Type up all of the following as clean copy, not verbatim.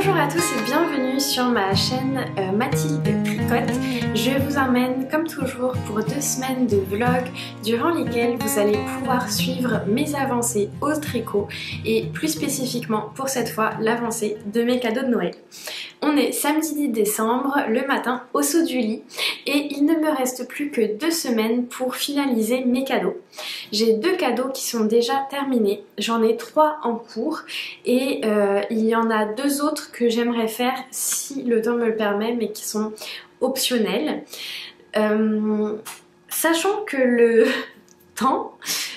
Bonjour à tous et bienvenue sur ma chaîne Mathilde Tricote. Je vous emmène comme toujours pour 2 semaines de vlogs durant lesquelles vous allez pouvoir suivre mes avancées au tricot et plus spécifiquement pour cette fois l'avancée de mes cadeaux de Noël. On est samedi 10 décembre, le matin au saut du lit et il ne me reste plus que 2 semaines pour finaliser mes cadeaux. J'ai 2 cadeaux qui sont déjà terminés, j'en ai 3 en cours et il y en a 2 autres que j'aimerais faire si le temps me le permet mais qui sont optionnels. Sachant que le temps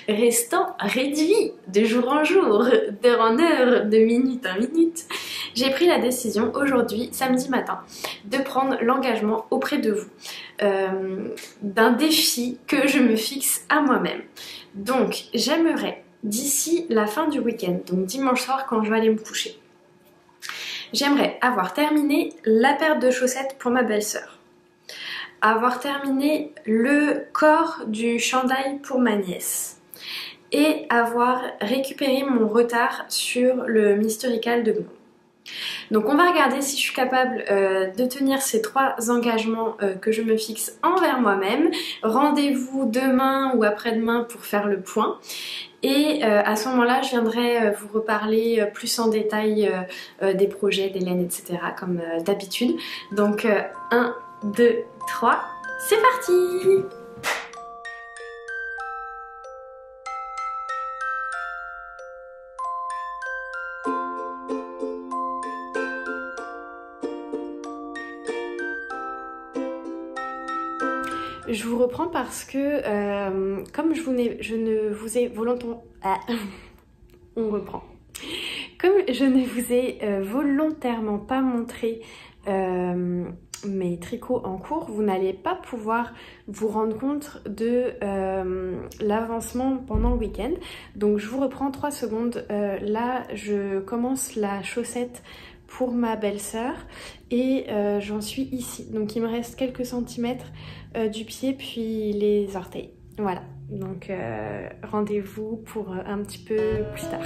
restant réduit de jour en jour, d'heure en heure, de minute en minute, j'ai pris la décision aujourd'hui, samedi matin, de prendre l'engagement auprès de vous d'un défi que je me fixe à moi-même. Donc j'aimerais d'ici la fin du week-end, donc dimanche soir quand je vais aller me coucher, j'aimerais avoir terminé la paire de chaussettes pour ma belle-sœur, avoir terminé le corps du chandail pour ma nièce et avoir récupéré mon retard sur le Mysterical de Gnome. Donc on va regarder si je suis capable de tenir ces 3 engagements que je me fixe envers moi-même. Rendez-vous demain ou après-demain pour faire le point. Et à ce moment-là, je viendrai vous reparler plus en détail des projets d'Hélène, etc. comme d'habitude. Donc 1, 2, 3, c'est parti! Je vous reprends parce que comme je ne vous ai volontairement... on reprend. Comme je ne vous ai volontairement pas montré mes tricots en cours, vous n'allez pas pouvoir vous rendre compte de l'avancement pendant le week-end. Donc je vous reprends 3 secondes. Là, je commence la chaussette pour ma belle-sœur et j'en suis ici. Donc il me reste quelques centimètres du pied puis les orteils. Voilà, donc rendez-vous pour un petit peu plus tard.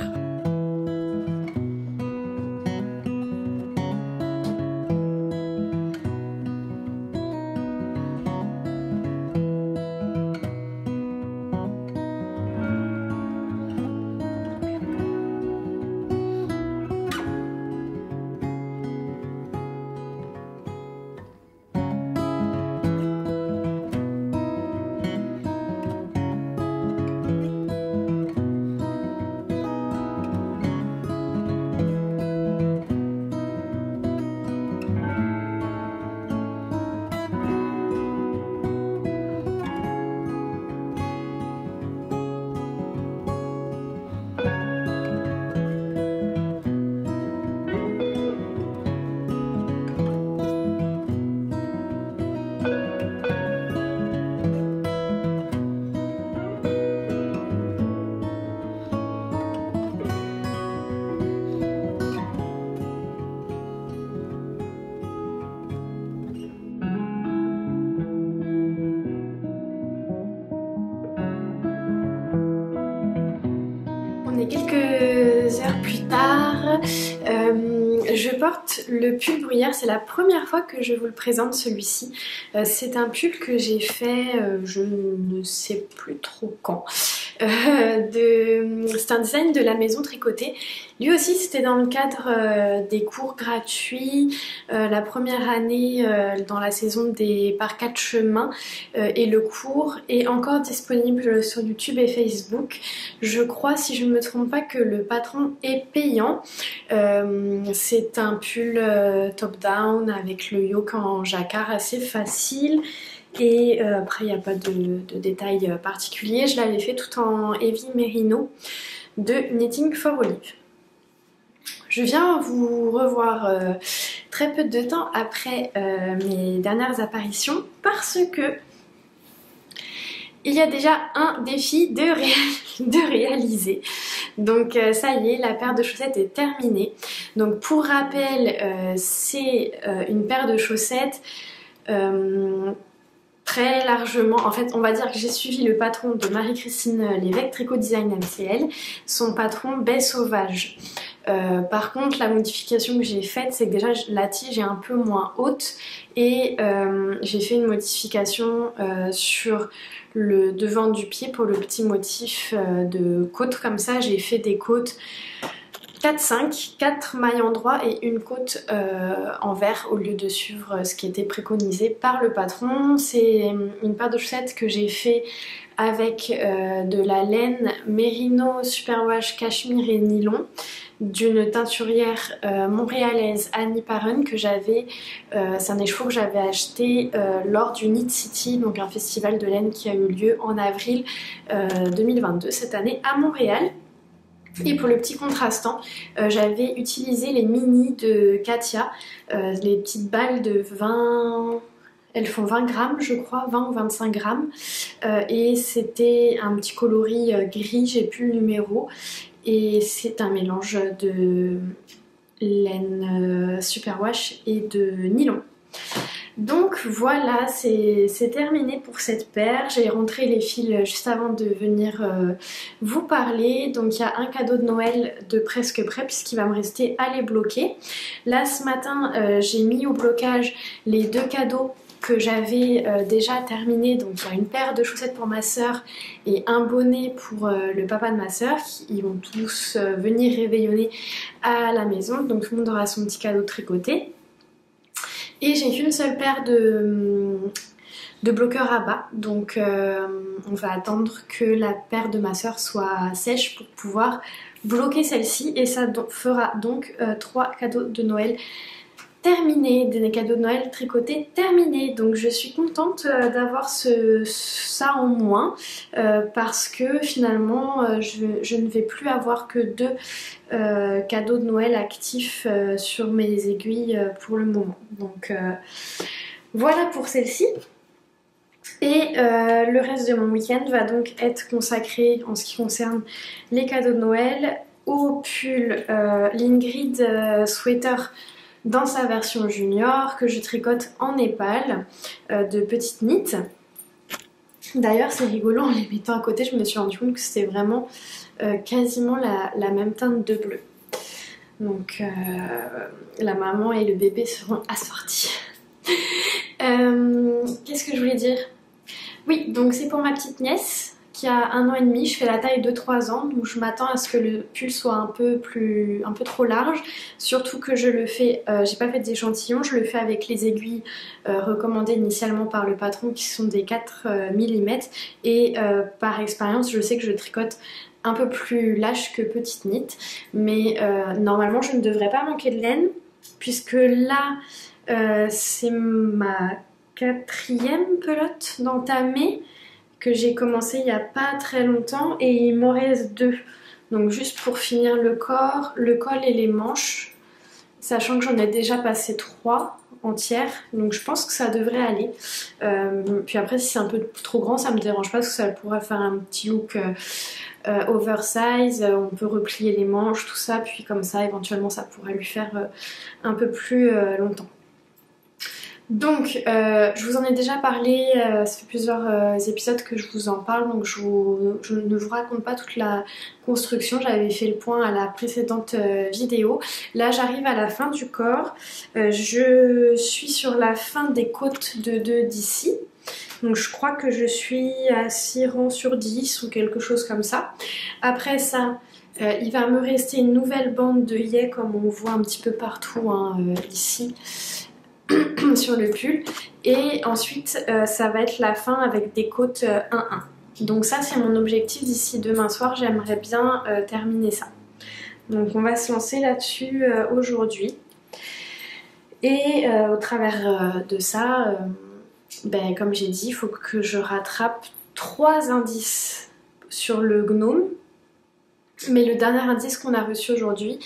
On est quelques heures plus tard, je porte le pull bruyère, c'est la première fois que je vous le présente celui-ci. C'est un pull que j'ai fait, je ne sais plus trop quand. C'est un design de la maison tricotée. Lui aussi c'était dans le cadre des cours gratuits, la première année dans la saison des par 4 chemins et le cours est encore disponible sur YouTube et Facebook. Je crois, si je ne me trompe pas, que le patron est payant. C'est un pull top down avec le yoke en jacquard assez facile. Et après il n'y a pas de détails particuliers. Je l'avais fait tout en heavy merino de Knitting for Olive. Je viens vous revoir très peu de temps après mes dernières apparitions parce que il y a déjà un défi de réaliser. Donc ça y est, la paire de chaussettes est terminée. Donc pour rappel, c'est une paire de chaussettes très largement, en fait on va dire que j'ai suivi le patron de Marie-Christine Lévesque, Tricot Design MCL, son patron Baie Sauvage. Par contre la modification que j'ai faite c'est que déjà la tige est un peu moins haute et j'ai fait une modification sur le devant du pied pour le petit motif de côte comme ça. J'ai fait des côtes 4-5, 4 mailles en droit et une côte en vert au lieu de suivre ce qui était préconisé par le patron. C'est une paire de chaussettes que j'ai fait avec de la laine Merino Superwash Cachemire et Nylon d'une teinturière montréalaise Annie Parron que j'avais, c'est un écheveau que j'avais acheté lors du Knit City, donc un festival de laine qui a eu lieu en avril 2022 cette année à Montréal. Et pour le petit contrastant, j'avais utilisé les mini de Katia, les petites balles de 20... Elles font 20 grammes je crois, 20 ou 25 grammes. Et c'était un petit coloris gris, j'ai plus le numéro. Et c'est un mélange de laine superwash et de nylon. Donc voilà, c'est terminé pour cette paire. J'ai rentré les fils juste avant de venir vous parler. Donc il y a un cadeau de Noël de presque prêt puisqu'il va me rester à les bloquer. Là ce matin j'ai mis au blocage les 2 cadeaux que j'avais déjà terminé. Donc il y a une paire de chaussettes pour ma soeur et un bonnet pour le papa de ma soeur. Ils vont tous venir réveillonner à la maison. Donc tout le monde aura son petit cadeau tricoté. Et j'ai qu'une seule paire de bloqueurs à bas, donc on va attendre que la paire de ma soeur soit sèche pour pouvoir bloquer celle-ci et ça fera donc 3 cadeaux de Noël terminés, des cadeaux de Noël tricotés terminés. Donc je suis contente d'avoir ça en moins parce que finalement je ne vais plus avoir que 2 cadeaux de Noël actifs sur mes aiguilles pour le moment. Donc voilà pour celle-ci. Et le reste de mon week-end va donc être consacré en ce qui concerne les cadeaux de Noël au pull l'Ingrid Sweater dans sa version junior que je tricote en népal de petites knits. D'ailleurs c'est rigolo en les mettant à côté, je me suis rendu compte que c'était vraiment quasiment la même teinte de bleu. Donc la maman et le bébé seront assortis. Qu'est-ce que je voulais dire? Oui, donc c'est pour ma petite nièce qui a 1 an et demi, je fais la taille de 3 ans, donc je m'attends à ce que le pull soit un peu trop large, surtout que je le fais, j'ai pas fait d'échantillon, je le fais avec les aiguilles recommandées initialement par le patron qui sont des 4 mm et par expérience je sais que je tricote un peu plus lâche que petite knit, mais normalement je ne devrais pas manquer de laine puisque là c'est ma 4e pelote d'entamée que j'ai commencé il n'y a pas très longtemps et il m'en reste 2. Donc juste pour finir le corps, le col et les manches, sachant que j'en ai déjà passé 3 entières, donc je pense que ça devrait aller. Puis après si c'est un peu trop grand ça me dérange pas parce que ça pourrait faire un petit look oversize, on peut replier les manches, tout ça, puis comme ça éventuellement ça pourrait lui faire un peu plus longtemps. Donc je vous en ai déjà parlé, ça fait plusieurs épisodes que je vous en parle, donc je ne vous raconte pas toute la construction, j'avais fait le point à la précédente vidéo. Là j'arrive à la fin du corps, je suis sur la fin des côtes de 2 d'ici. Donc je crois que je suis à 6 rangs sur 10 ou quelque chose comme ça. Après ça, il va me rester une nouvelle bande de yais comme on voit un petit peu partout hein, ici. Sur le pull et ensuite ça va être la fin avec des côtes 1-1. Donc ça c'est mon objectif d'ici demain soir, j'aimerais bien terminer ça. Donc on va se lancer là-dessus aujourd'hui et au travers de ça, comme j'ai dit, il faut que je rattrape 3 indices sur le gnome, mais le dernier indice qu'on a reçu aujourd'hui,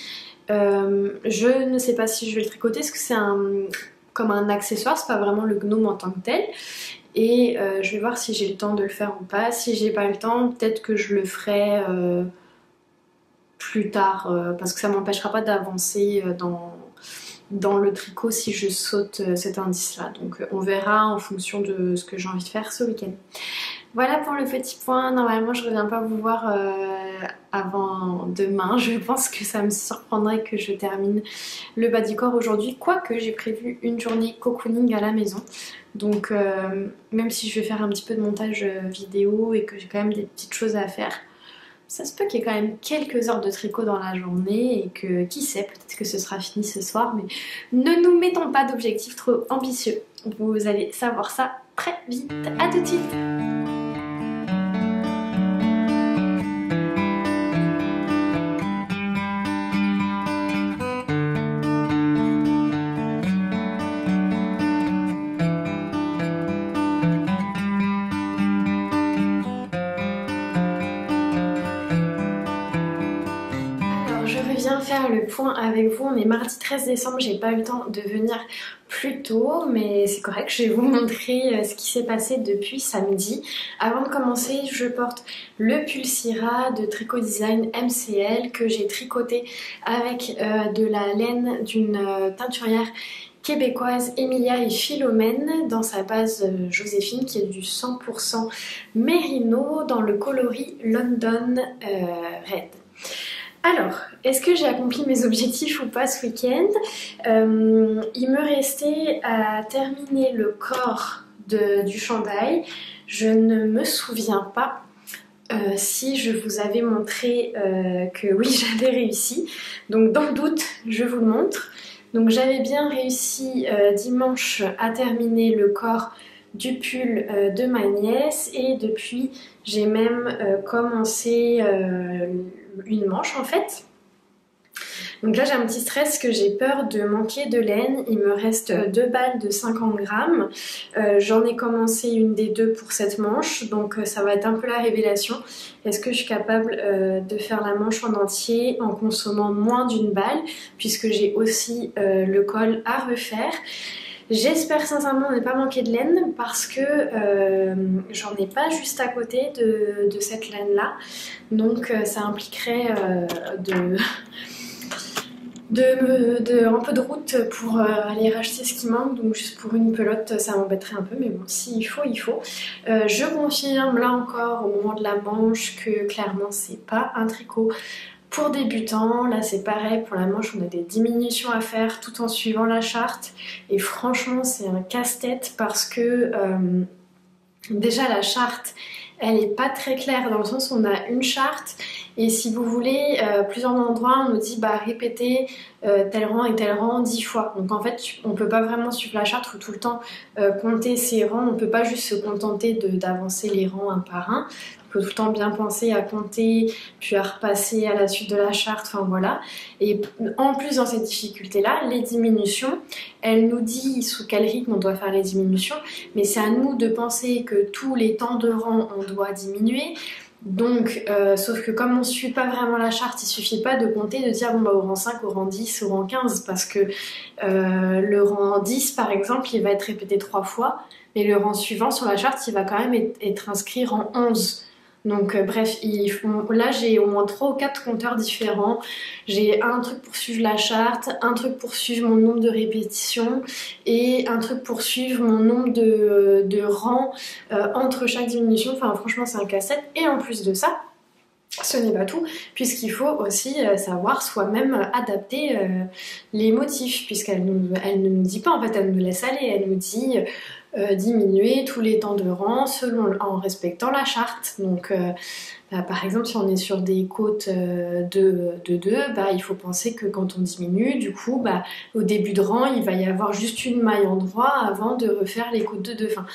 je ne sais pas si je vais le tricoter parce que c'est comme un accessoire, c'est pas vraiment le gnome en tant que tel et je vais voir si j'ai le temps de le faire ou pas. Si j'ai pas le temps, peut-être que je le ferai plus tard parce que ça m'empêchera pas d'avancer dans le tricot si je saute cet indice là, donc on verra en fonction de ce que j'ai envie de faire ce week-end. Voilà pour le petit point. Normalement je reviens pas vous voir avant demain. Je pense que ça me surprendrait que je termine le bas du corps aujourd'hui, quoique j'ai prévu une journée cocooning à la maison. Donc même si je vais faire un petit peu de montage vidéo et que j'ai quand même des petites choses à faire, ça se peut qu'il y ait quand même quelques heures de tricot dans la journée et que qui sait, peut-être que ce sera fini ce soir, mais ne nous mettons pas d'objectifs trop ambitieux. Vous allez savoir ça très vite. À tout de suite. Faire le point avec vous, on est mardi 13 décembre, j'ai pas eu le temps de venir plus tôt, mais c'est correct, je vais vous montrer ce qui s'est passé depuis samedi. Avant de commencer, je porte le pull Syrah de Tricot Design MCL que j'ai tricoté avec de la laine d'une teinturière québécoise Emilia et Philomène dans sa base Joséphine qui est du 100% mérino dans le coloris London Red. Alors, est-ce que j'ai accompli mes objectifs ou pas ce week-end? Il me restait à terminer le corps du chandail. Je ne me souviens pas si je vous avais montré que oui, j'avais réussi. Donc dans le doute, je vous le montre. Donc j'avais bien réussi dimanche à terminer le corps du pull de ma nièce et depuis j'ai même commencé une manche en fait. Donc là j'ai un petit stress que j'ai peur de manquer de laine. Il me reste 2 balles de 50 grammes. J'en ai commencé une des deux pour cette manche, donc ça va être un peu la révélation. Est-ce que je suis capable de faire la manche en entier en consommant moins d'une balle, puisque j'ai aussi le col à refaire. J'espère sincèrement ne pas manquer de laine parce que j'en ai pas juste à côté de cette laine là, donc ça impliquerait un peu de route pour aller racheter ce qui manque, donc juste pour une pelote ça m'embêterait un peu, mais bon, s'il faut, il faut. Je confirme là encore au moment de la manche que clairement c'est pas un tricot pour débutants. Là c'est pareil, pour la manche on a des diminutions à faire tout en suivant la charte et franchement c'est un casse-tête parce que déjà la charte elle est pas très claire dans le sens où on a une charte et si vous voulez plusieurs endroits on nous dit bah répétez tel rang et tel rang 10 fois, donc en fait on peut pas vraiment suivre la charte, il faut tout le temps compter ses rangs, on peut pas juste se contenter d'avancer les rangs un par un. Il faut tout le temps bien penser à compter, puis à repasser à la suite de la charte, enfin voilà. Et en plus dans cette difficulté-là, les diminutions, elle nous dit sous quel rythme on doit faire les diminutions, mais c'est à nous de penser que tous les temps de rang on doit diminuer. Donc, sauf que comme on ne suit pas vraiment la charte, il suffit pas de compter, de dire bon bah au rang 5, au rang 10, au rang 15, parce que le rang 10 par exemple, il va être répété 3 fois, mais le rang suivant sur la charte, il va quand même être inscrit en 11. Donc bref, là j'ai au moins 3 ou 4 compteurs différents. J'ai un truc pour suivre la charte, un truc pour suivre mon nombre de répétitions et un truc pour suivre mon nombre de rangs entre chaque diminution. Enfin franchement c'est un casse-tête. Et en plus de ça, ce n'est pas tout, puisqu'il faut aussi savoir soi-même adapter les motifs, puisqu'elle ne nous dit pas, en fait elle nous laisse aller, elle nous dit diminuer tous les temps de rang en respectant la charte. Donc bah, par exemple si on est sur des côtes de 2, bah, il faut penser que quand on diminue, du coup bah, au début de rang il va y avoir juste une maille en droit avant de refaire les côtes de 2. Enfin,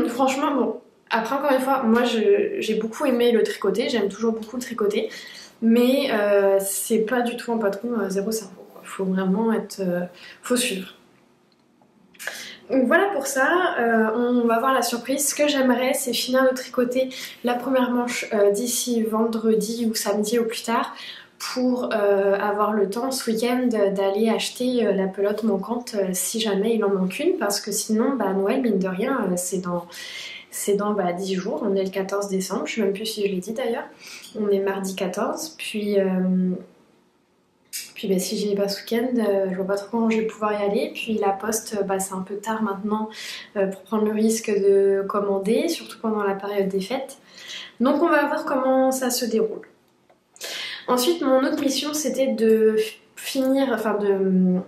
franchement bon. Après encore une fois, moi j'ai beaucoup aimé le tricoter, j'aime toujours beaucoup le tricoter, mais c'est pas du tout un patron 0 cerveau. Faut vraiment faut suivre. Donc voilà pour ça, on va voir la surprise. Ce que j'aimerais c'est finir de tricoter la première manche d'ici vendredi ou samedi au plus tard pour avoir le temps ce week-end d'aller acheter la pelote manquante si jamais il en manque une, parce que sinon bah, Noël mine de rien c'est dans 10 jours, on est le 14 décembre, je sais même plus si je l'ai dit d'ailleurs, on est mardi 14, puis Puis bah, si j'y vais pas ce week-end, je vois pas trop quand je vais pouvoir y aller. Puis la poste, bah, c'est un peu tard maintenant pour prendre le risque de commander, surtout pendant la période des fêtes. Donc on va voir comment ça se déroule. Ensuite, mon autre mission, c'était de finir, enfin de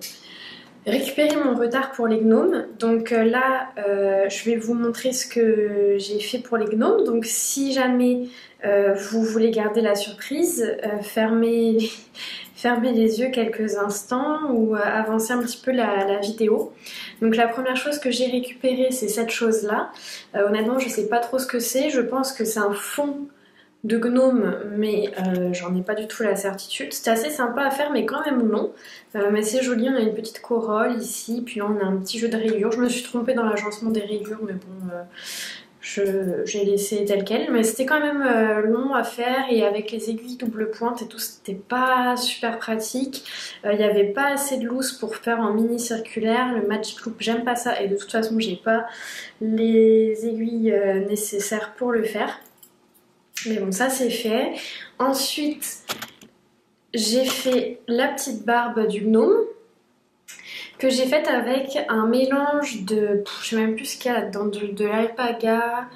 récupérer mon retard pour les gnomes. Donc là, je vais vous montrer ce que j'ai fait pour les gnomes. Donc si jamais vous voulez garder la surprise, fermez les yeux quelques instants ou avancez un petit peu la vidéo. Donc la première chose que j'ai récupérée, c'est cette chose-là. Honnêtement, je sais pas trop ce que c'est. Je pense que c'est un fond de gnome, mais j'en ai pas du tout la certitude. C'était assez sympa à faire, mais quand même long. Mais c'est joli, on a une petite corolle ici, puis là on a un petit jeu de rayures. Je me suis trompée dans l'agencement des rayures, mais bon, j'ai laissé tel quel. Mais c'était quand même long à faire, et avec les aiguilles double pointe et tout, c'était pas super pratique. Il n'y avait pas assez de loose pour faire en mini circulaire. Le Magic Loop, j'aime pas ça, et de toute façon, j'ai pas les aiguilles nécessaires pour le faire. Mais bon, ça c'est fait. Ensuite, j'ai fait la petite barbe du gnome que j'ai faite avec un mélange de, je sais même plus ce qu'il y a là-dedans, de l'alpaga,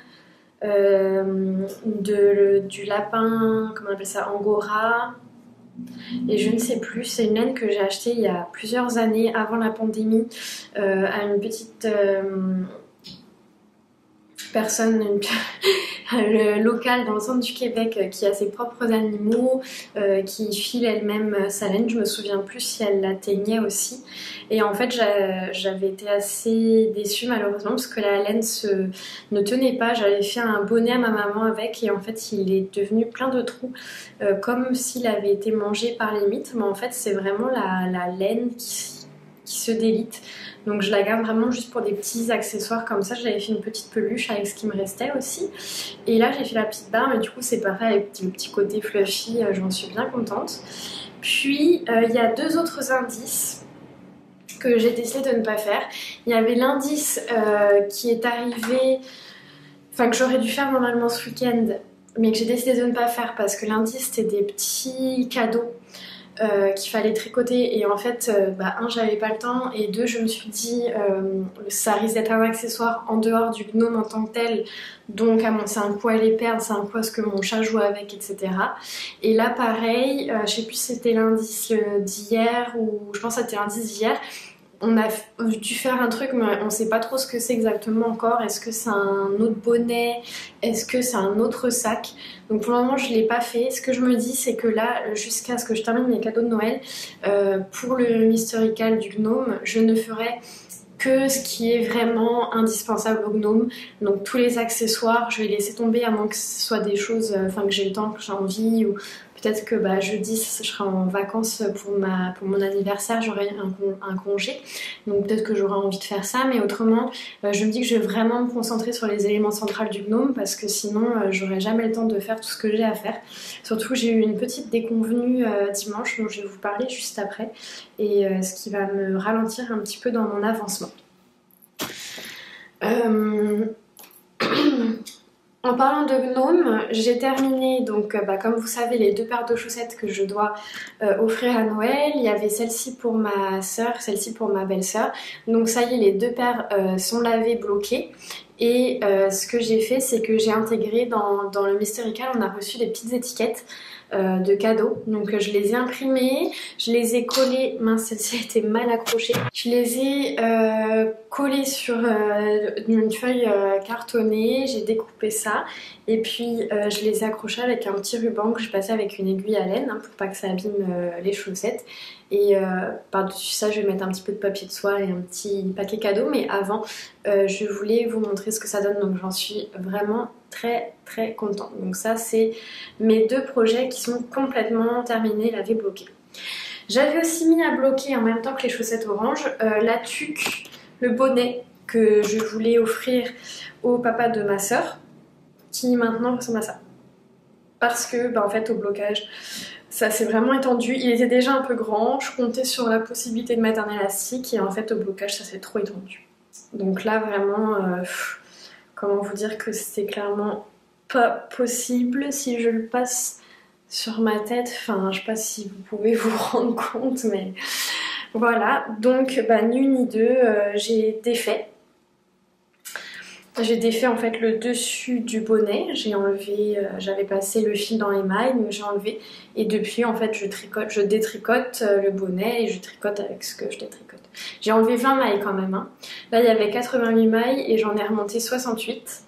du lapin, comment on appelle ça, angora, et je ne sais plus. C'est une laine que j'ai achetée il y a plusieurs années avant la pandémie à une petite personne locale dans le centre du Québec qui a ses propres animaux, qui file elle-même sa laine. Je me souviens plus si elle la teignait aussi. Et en fait, j'avais été assez déçue malheureusement parce que la laine ne tenait pas. J'avais fait un bonnet à ma maman avec, et en fait, il est devenu plein de trous, comme s'il avait été mangé par les mites. Mais en fait, c'est vraiment la laine qui se délite. Donc je la garde vraiment juste pour des petits accessoires comme ça. J'avais fait une petite peluche avec ce qui me restait aussi. Et là j'ai fait la petite barbe, et du coup c'est pareil avec le petit côté fluffy, j'en suis bien contente. Puis il y a deux autres indices que j'ai décidé de ne pas faire. Il y avait l'indice qui est arrivé, enfin que j'aurais dû faire normalement ce week-end, mais que j'ai décidé de ne pas faire parce que l'indice c'était des petits cadeaux qu'il fallait tricoter, et en fait un, j'avais pas le temps, et deux, je me suis dit ça risque d'être un accessoire en dehors du gnome en tant que tel, donc c'est un coup à les perdre, c'est un coup à ce que mon chat joue avec, etc. Et là pareil, je sais plus si c'était l'indice d'hier, ou je pense que c'était l'indice d'hier. On a dû faire un truc, mais on sait pas trop ce que c'est exactement encore. Est-ce que c'est un autre bonnet? Est-ce que c'est un autre sac? Donc pour le moment, je l'ai pas fait. Ce que je me dis, c'est que là, jusqu'à ce que je termine mes cadeaux de Noël, pour le Mysterical du gnome, je ne ferai que ce qui est vraiment indispensable au gnome. Donc tous les accessoires, je vais laisser tomber, à moins que ce soit des choses, que j'ai le temps, que j'ai envie, ou peut-être que jeudi je serai en vacances pour mon anniversaire, j'aurai un congé, donc peut-être que j'aurai envie de faire ça. Mais autrement, je me dis que je vais vraiment me concentrer sur les éléments centraux du gnome, parce que sinon j'aurai jamais le temps de faire tout ce que j'ai à faire. Surtout que j'ai eu une petite déconvenue dimanche, dont je vais vous parler juste après, et ce qui va me ralentir un petit peu dans mon avancement. En parlant de gnome, j'ai terminé donc comme vous savez les deux paires de chaussettes que je dois offrir à Noël. Il y avait celle-ci pour ma soeur, celle-ci pour ma belle-sœur. Donc ça y est, les deux paires sont lavées, bloquées. Et ce que j'ai fait, c'est que j'ai intégré dans le Mysterical, on a reçu des petites étiquettes de cadeaux. Donc je les ai imprimées, je les ai collées, mince celle-ci était mal accrochée, je les ai collées sur une feuille cartonnée, j'ai découpé ça, et puis je les ai accrochées avec un petit ruban que je passais avec une aiguille à laine pour pas que ça abîme les chaussettes. Et par-dessus ça, je vais mettre un petit peu de papier de soie et un petit paquet cadeau. Mais avant, je voulais vous montrer ce que ça donne. Donc j'en suis vraiment très très contente. Donc ça, c'est mes deux projets qui sont complètement terminés, lavés, bloqués. J'avais aussi mis à bloquer en même temps que les chaussettes orange la tuque, le bonnet que je voulais offrir au papa de ma soeur, qui maintenant ressemble à ça. Parce que en fait au blocage, ça s'est vraiment étendu. Il était déjà un peu grand, je comptais sur la possibilité de mettre un élastique, et en fait au blocage ça s'est trop étendu. Donc là vraiment, comment vous dire que c'est clairement pas possible. Si je le passe sur ma tête, enfin je sais pas si vous pouvez vous rendre compte, mais voilà. Donc ni une ni deux, j'ai défait. J'ai défait en fait le dessus du bonnet, j'ai enlevé, j'avais passé le fil dans l'émail, donc j'ai enlevé et depuis en fait je détricote le bonnet et je tricote avec ce que je détricote. J'ai enlevé 20 mailles quand même, hein. Là il y avait 88 mailles et j'en ai remonté 68.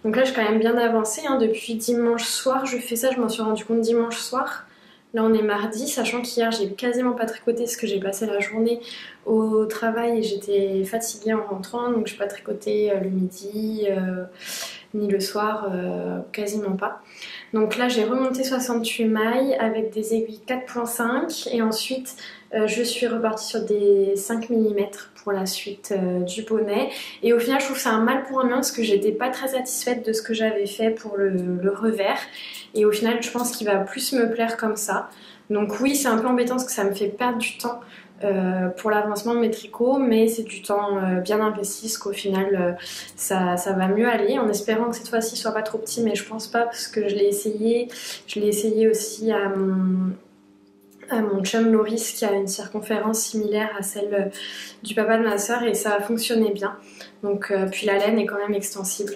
Donc là je suis quand même bien avancée, hein. Depuis dimanche soir je fais ça, je m'en suis rendu compte dimanche soir. Là on est mardi, sachant qu'hier j'ai quasiment pas tricoté parce que j'ai passé la journée au travail et j'étais fatiguée en rentrant, donc je n'ai pas tricoté le midi ni le soir, quasiment pas. Donc là j'ai remonté 68 mailles avec des aiguilles 4.5 et ensuite je suis repartie sur des 5 mm pour la suite du bonnet. Et au final je trouve que c'est un mal pour un bien parce que j'étais pas très satisfaite de ce que j'avais fait pour le revers. Et au final je pense qu'il va plus me plaire comme ça. Donc oui c'est un peu embêtant parce que ça me fait perdre du temps pour l'avancement de mes tricots, mais c'est du temps bien investi, parce qu'au final ça va mieux aller, en espérant que cette fois-ci soit pas trop petit, mais je pense pas parce que je l'ai essayé aussi à mon chum Loris qui a une circonférence similaire à celle du papa de ma soeur et ça a fonctionné bien. Donc, puis la laine est quand même extensible.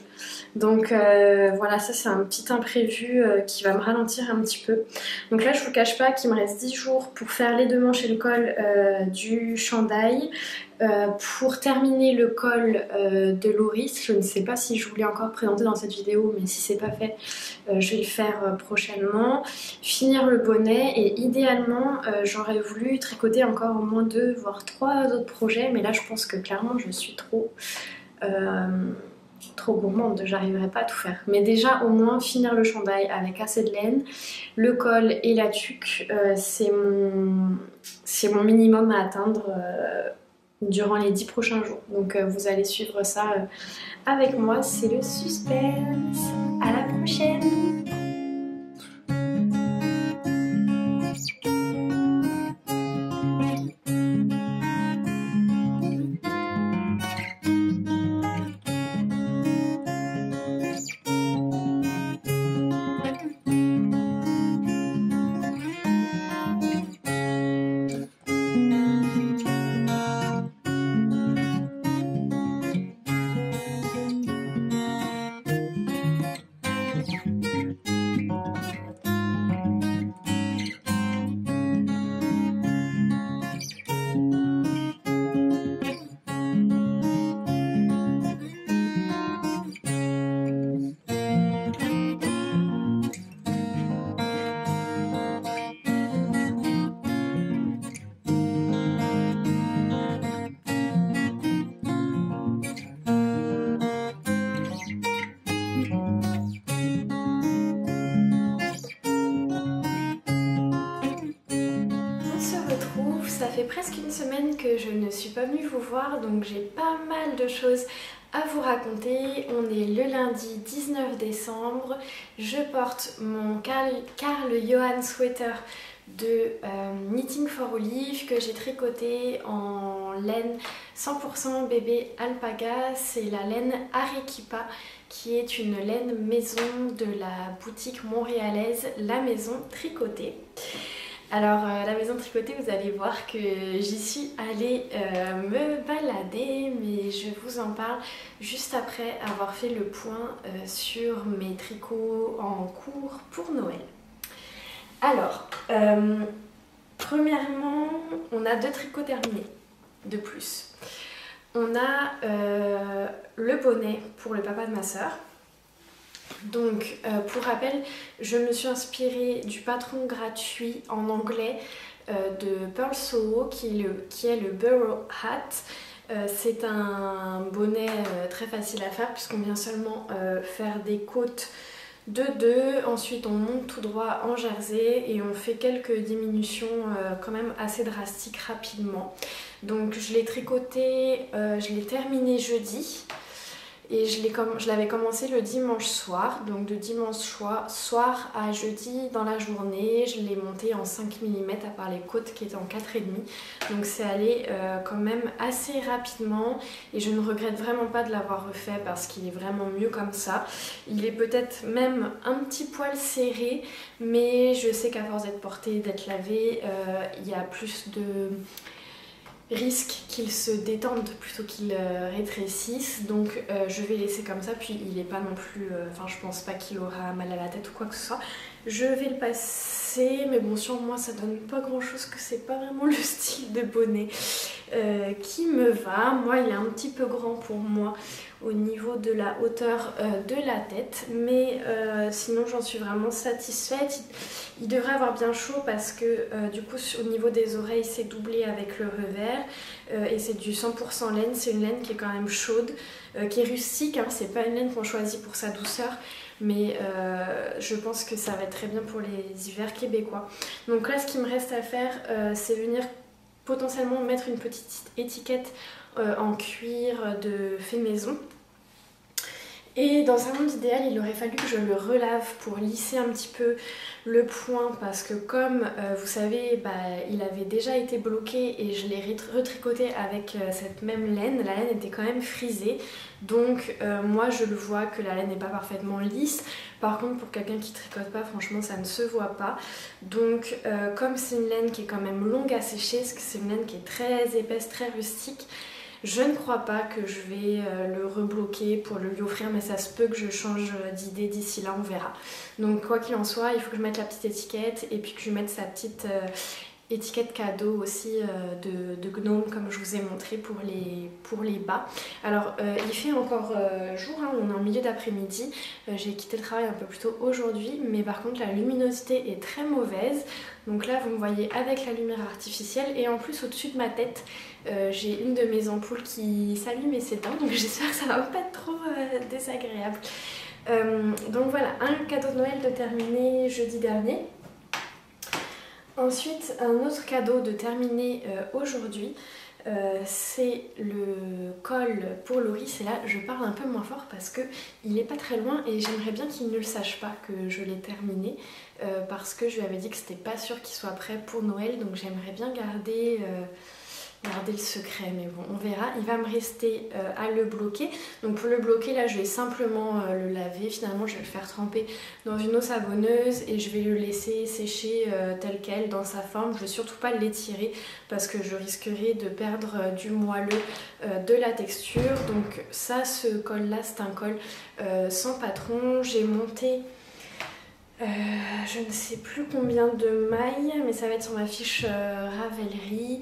Donc voilà, ça c'est un petit imprévu qui va me ralentir un petit peu. Donc là je vous cache pas qu'il me reste 10 jours pour faire les 2 manches et le col du chandail. Pour terminer le col de Loris, je ne sais pas si je vous l'ai encore présenté dans cette vidéo, mais si c'est pas fait, je vais le faire prochainement. Finir le bonnet et idéalement j'aurais voulu tricoter encore au moins 2 voire 3 autres projets, mais là je pense que clairement je suis trop gourmande, j'arriverai pas à tout faire. Mais déjà au moins finir le chandail avec assez de laine, le col et la tuque, c'est mon minimum à atteindre durant les 10 prochains jours. Donc vous allez suivre ça avec moi, c'est le suspense. À la prochaine. Ça fait presque une semaine que je ne suis pas venue vous voir, donc j'ai pas mal de choses à vous raconter. On est le lundi 19 décembre. Je porte mon Carl Johan sweater de Knitting for Olive que j'ai tricoté en laine 100% bébé alpaga. C'est la laine Arequipa qui est une laine maison de la boutique montréalaise La Maison Tricotée. Alors la maison tricotée, vous allez voir que j'y suis allée me balader, mais je vous en parle juste après avoir fait le point sur mes tricots en cours pour Noël. Alors, premièrement, on a 2 tricots terminés de plus. On a le bonnet pour le papa de ma soeur. Donc pour rappel, je me suis inspirée du patron gratuit en anglais de Pearl Soho qui est le Burrow Hat. C'est un bonnet très facile à faire puisqu'on vient seulement faire des côtes de 2, ensuite on monte tout droit en jersey et on fait quelques diminutions quand même assez drastiques rapidement. Donc je l'ai tricoté, je l'ai terminé jeudi. et je l'avais commencé le dimanche soir, donc de dimanche soir à jeudi dans la journée. Je l'ai monté en 5 mm à part les côtes qui étaient en 4,5, donc c'est allé quand même assez rapidement et je ne regrette vraiment pas de l'avoir refait parce qu'il est vraiment mieux comme ça. Il est peut-être même un petit poil serré, mais je sais qu'à force d'être porté, d'être lavé, il y a plus de risque qu'il se détende plutôt qu'il rétrécisse, donc je vais laisser comme ça. Puis il est pas non plus, enfin je pense pas qu'il aura mal à la tête ou quoi que ce soit. Je vais le passer, mais bon sur moi ça donne pas grand chose, que c'est pas vraiment le style de bonnet qui me va. Moi il est un petit peu grand pour moi au niveau de la hauteur de la tête, mais sinon j'en suis vraiment satisfaite. Il devrait avoir bien chaud parce que du coup au niveau des oreilles c'est doublé avec le revers et c'est du 100% laine. C'est une laine qui est quand même chaude, qui est rustique, hein. C'est pas une laine qu'on choisit pour sa douceur, mais je pense que ça va être très bien pour les hivers québécois. Donc là ce qu'il me reste à faire c'est venir potentiellement mettre une petite étiquette en cuir de fait maison. Et dans un monde idéal, il aurait fallu que je le relave pour lisser un petit peu le point, parce que comme vous savez, il avait déjà été bloqué et je l'ai retricoté avec cette même laine. La laine était quand même frisée, donc moi je le vois que la laine n'est pas parfaitement lisse. Par contre pour quelqu'un qui tricote pas, franchement ça ne se voit pas. Donc comme c'est une laine qui est quand même longue à sécher, parce que c'est une laine qui est très épaisse, très rustique, je ne crois pas que je vais le rebloquer pour le lui offrir, mais ça se peut que je change d'idée d'ici là, on verra. Donc quoi qu'il en soit, il faut que je mette la petite étiquette et puis que je mette sa petite étiquette cadeau aussi de gnome comme je vous ai montré pour les bas. Alors il fait encore jour, hein, on est en milieu d'après-midi, j'ai quitté le travail un peu plus tôt aujourd'hui, mais par contre la luminosité est très mauvaise. Donc là vous me voyez avec la lumière artificielle et en plus au-dessus de ma tête j'ai une de mes ampoules qui s'allume et s'éteint, donc j'espère que ça va pas être trop désagréable. Donc voilà, un cadeau de Noël de terminer jeudi dernier. Ensuite, un autre cadeau de terminer aujourd'hui, c'est le col pour Loris. Et là, je parle un peu moins fort parce qu'il n'est pas très loin et j'aimerais bien qu'il ne le sache pas que je l'ai terminé, parce que je lui avais dit que c'était pas sûr qu'il soit prêt pour Noël, donc j'aimerais bien garder le secret, mais bon, on verra. Il va me rester à le bloquer. Donc pour le bloquer, là, je vais simplement le laver. Finalement, je vais le faire tremper dans une eau savonneuse et je vais le laisser sécher tel quel, dans sa forme. Je ne vais surtout pas l'étirer parce que je risquerais de perdre du moelleux de la texture. Donc ça, ce col-là, c'est un col sans patron. J'ai monté je ne sais plus combien de mailles, mais ça va être sur ma fiche Ravelry.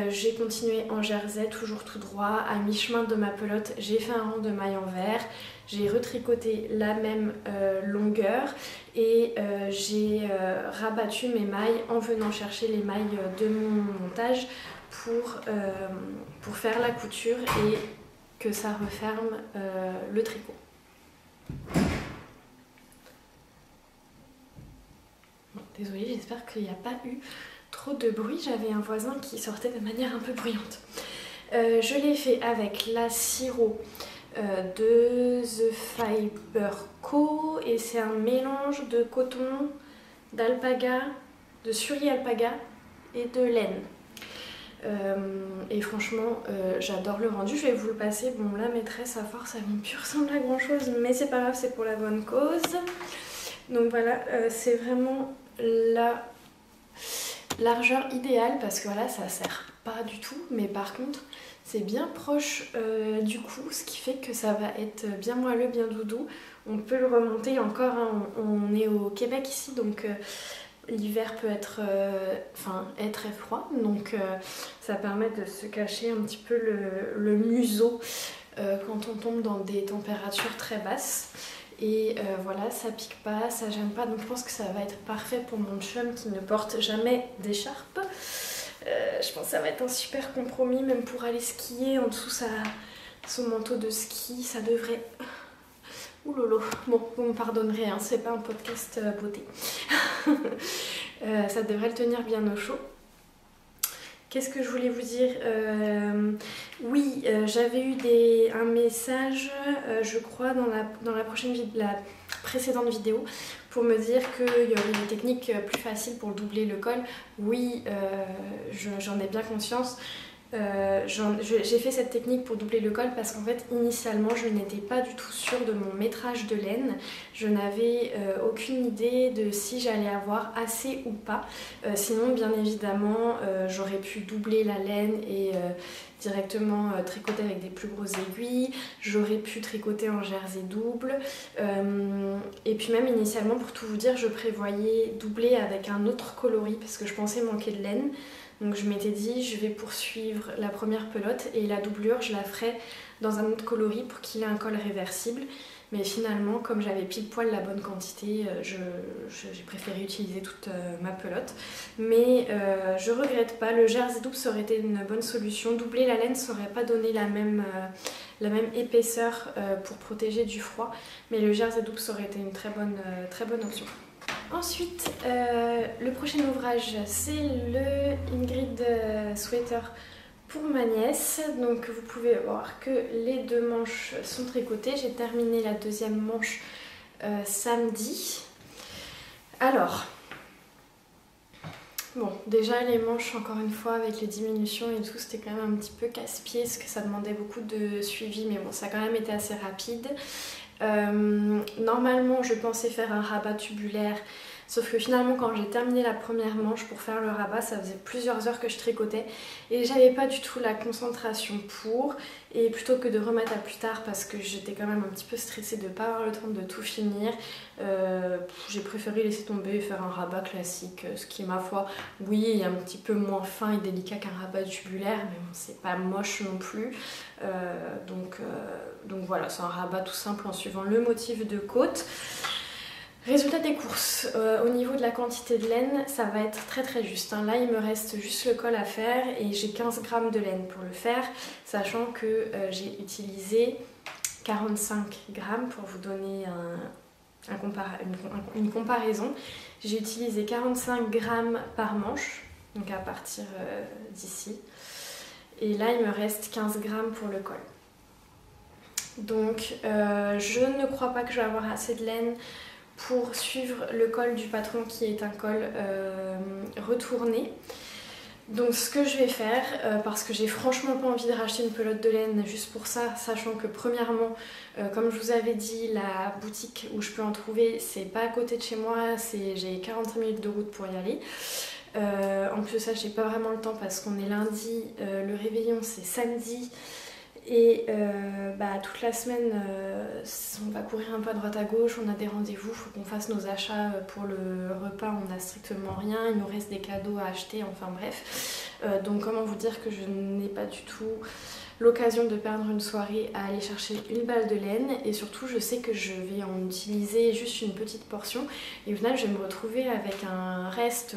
J'ai continué en jersey, toujours tout droit. À mi-chemin de ma pelote, j'ai fait un rang de mailles en vert. J'ai retricoté la même longueur et j'ai rabattu mes mailles en venant chercher les mailles de mon montage pour faire la couture et que ça referme le tricot. Désolée, j'espère qu'il n'y a pas eu trop de bruit. J'avais un voisin qui sortait de manière un peu bruyante. Je l'ai fait avec la sirop de The Fiber Co. Et c'est un mélange de coton, d'alpaga, de suri alpaga et de laine. Et franchement, j'adore le rendu. Je vais vous le passer. Bon, la maîtresse, à force, ça ne plus ressembler à grand chose, mais c'est pas grave, c'est pour la bonne cause. Donc voilà, c'est vraiment la largeur idéale parce que voilà, ça sert pas du tout, mais par contre c'est bien proche du cou, ce qui fait que ça va être bien moelleux, bien doudou. On peut le remonter encore, hein, on est au Québec ici, donc l'hiver peut être est très froid, donc ça permet de se cacher un petit peu le museau quand on tombe dans des températures très basses. Et voilà, ça pique pas, ça gêne pas, donc je pense que ça va être parfait pour mon chum qui ne porte jamais d'écharpe. Je pense que ça va être un super compromis, même pour aller skier en dessous son manteau de ski, ça devrait... Ouh lolo, bon, vous me pardonnerez, hein, c'est pas un podcast beauté. Ça devrait le tenir bien au chaud. Qu'est-ce que je voulais vous dire? Oui, j'avais eu un message, je crois, dans la précédente vidéo pour me dire qu'il y aurait une technique plus facile pour doubler le col. Oui, j'en ai bien conscience. J'ai fait cette technique pour doubler le col parce qu'en fait initialement je n'étais pas du tout sûre de mon métrage de laine. Je n'avais aucune idée de si j'allais avoir assez ou pas. Sinon bien évidemment j'aurais pu doubler la laine et directement tricoter avec des plus grosses aiguilles. J'aurais pu tricoter en jersey double. Et puis même initialement, pour tout vous dire, je prévoyais doubler avec un autre coloris parce que je pensais manquer de laine. Donc je m'étais dit je vais poursuivre la première pelote et la doublure je la ferai dans un autre coloris pour qu'il ait un col réversible. Mais finalement comme j'avais pile poil la bonne quantité, j'ai préféré utiliser toute ma pelote. Mais je regrette pas, le jersey double ça aurait été une bonne solution. Doubler la laine ça aurait pas donné la même épaisseur pour protéger du froid. Mais le jersey double ça aurait été une très bonne option. Ensuite, le prochain ouvrage, c'est le Ingrid Sweater pour ma nièce. Donc vous pouvez voir que les deux manches sont tricotées. J'ai terminé la deuxième manche samedi. Alors, bon, déjà les manches, encore une fois, avec les diminutions et tout, c'était quand même un petit peu casse-pied parce que ça demandait beaucoup de suivi. Mais bon, ça a quand même été assez rapide. Normalement je pensais faire un rabat tubulaire, sauf que finalement quand j'ai terminé la première manche pour faire le rabat, ça faisait plusieurs heures que je tricotais et j'avais pas du tout la concentration pour, et plutôt que de remettre à plus tard parce que j'étais quand même un petit peu stressée de pas avoir le temps de tout finir, j'ai préféré laisser tomber et faire un rabat classique, ce qui ma foi, oui, est un petit peu moins fin et délicat qu'un rabat tubulaire, mais bon, c'est pas moche non plus. Donc voilà, c'est un rabat tout simple en suivant le motif de côte. Résultat des courses, au niveau de la quantité de laine, ça va être très juste. Hein. Là, il me reste juste le col à faire et j'ai 15 grammes de laine pour le faire, sachant que j'ai utilisé 45 grammes pour vous donner une comparaison. J'ai utilisé 45 grammes par manche, donc à partir d'ici. Et là, il me reste 15 grammes pour le col. Donc, je ne crois pas que je vais avoir assez de laine pour suivre le col du patron qui est un col retourné. Donc ce que je vais faire, parce que j'ai franchement pas envie de racheter une pelote de laine juste pour ça, sachant que premièrement, comme je vous avais dit, la boutique où je peux en trouver, c'est pas à côté de chez moi, j'ai 45 minutes de route pour y aller. En plus de ça, j'ai pas vraiment le temps parce qu'on est lundi, le réveillon c'est samedi. Et toute la semaine, on va courir un peu à droite à gauche, on a des rendez-vous, il faut qu'on fasse nos achats pour le repas, on n'a strictement rien, il nous reste des cadeaux à acheter, enfin bref. Donc comment vous dire que je n'ai pas du tout l'occasion de perdre une soirée à aller chercher une balle de laine, et surtout je sais que je vais en utiliser juste une petite portion et au final je vais me retrouver avec un reste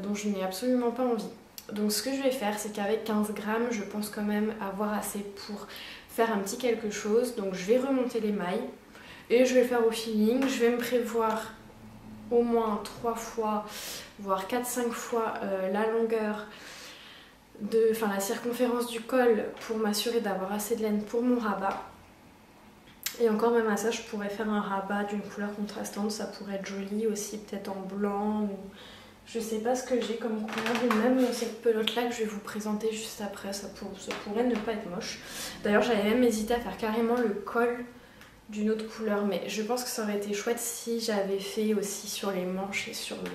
dont je n'ai absolument pas envie. Donc ce que je vais faire, c'est qu'avec 15 grammes, je pense quand même avoir assez pour faire un petit quelque chose. Donc je vais remonter les mailles et je vais le faire au feeling. Je vais me prévoir au moins 3 fois, voire 4-5 fois la longueur, la circonférence du col pour m'assurer d'avoir assez de laine pour mon rabat. Et encore même à ça, je pourrais faire un rabat d'une couleur contrastante, ça pourrait être joli aussi, peut-être en blanc ou... Je sais pas ce que j'ai comme couleur, ou même cette pelote là que je vais vous présenter juste après, ça pourrait ne pas être moche. D'ailleurs j'avais même hésité à faire carrément le col d'une autre couleur, mais je pense que ça aurait été chouette si j'avais fait aussi sur les manches et sur le...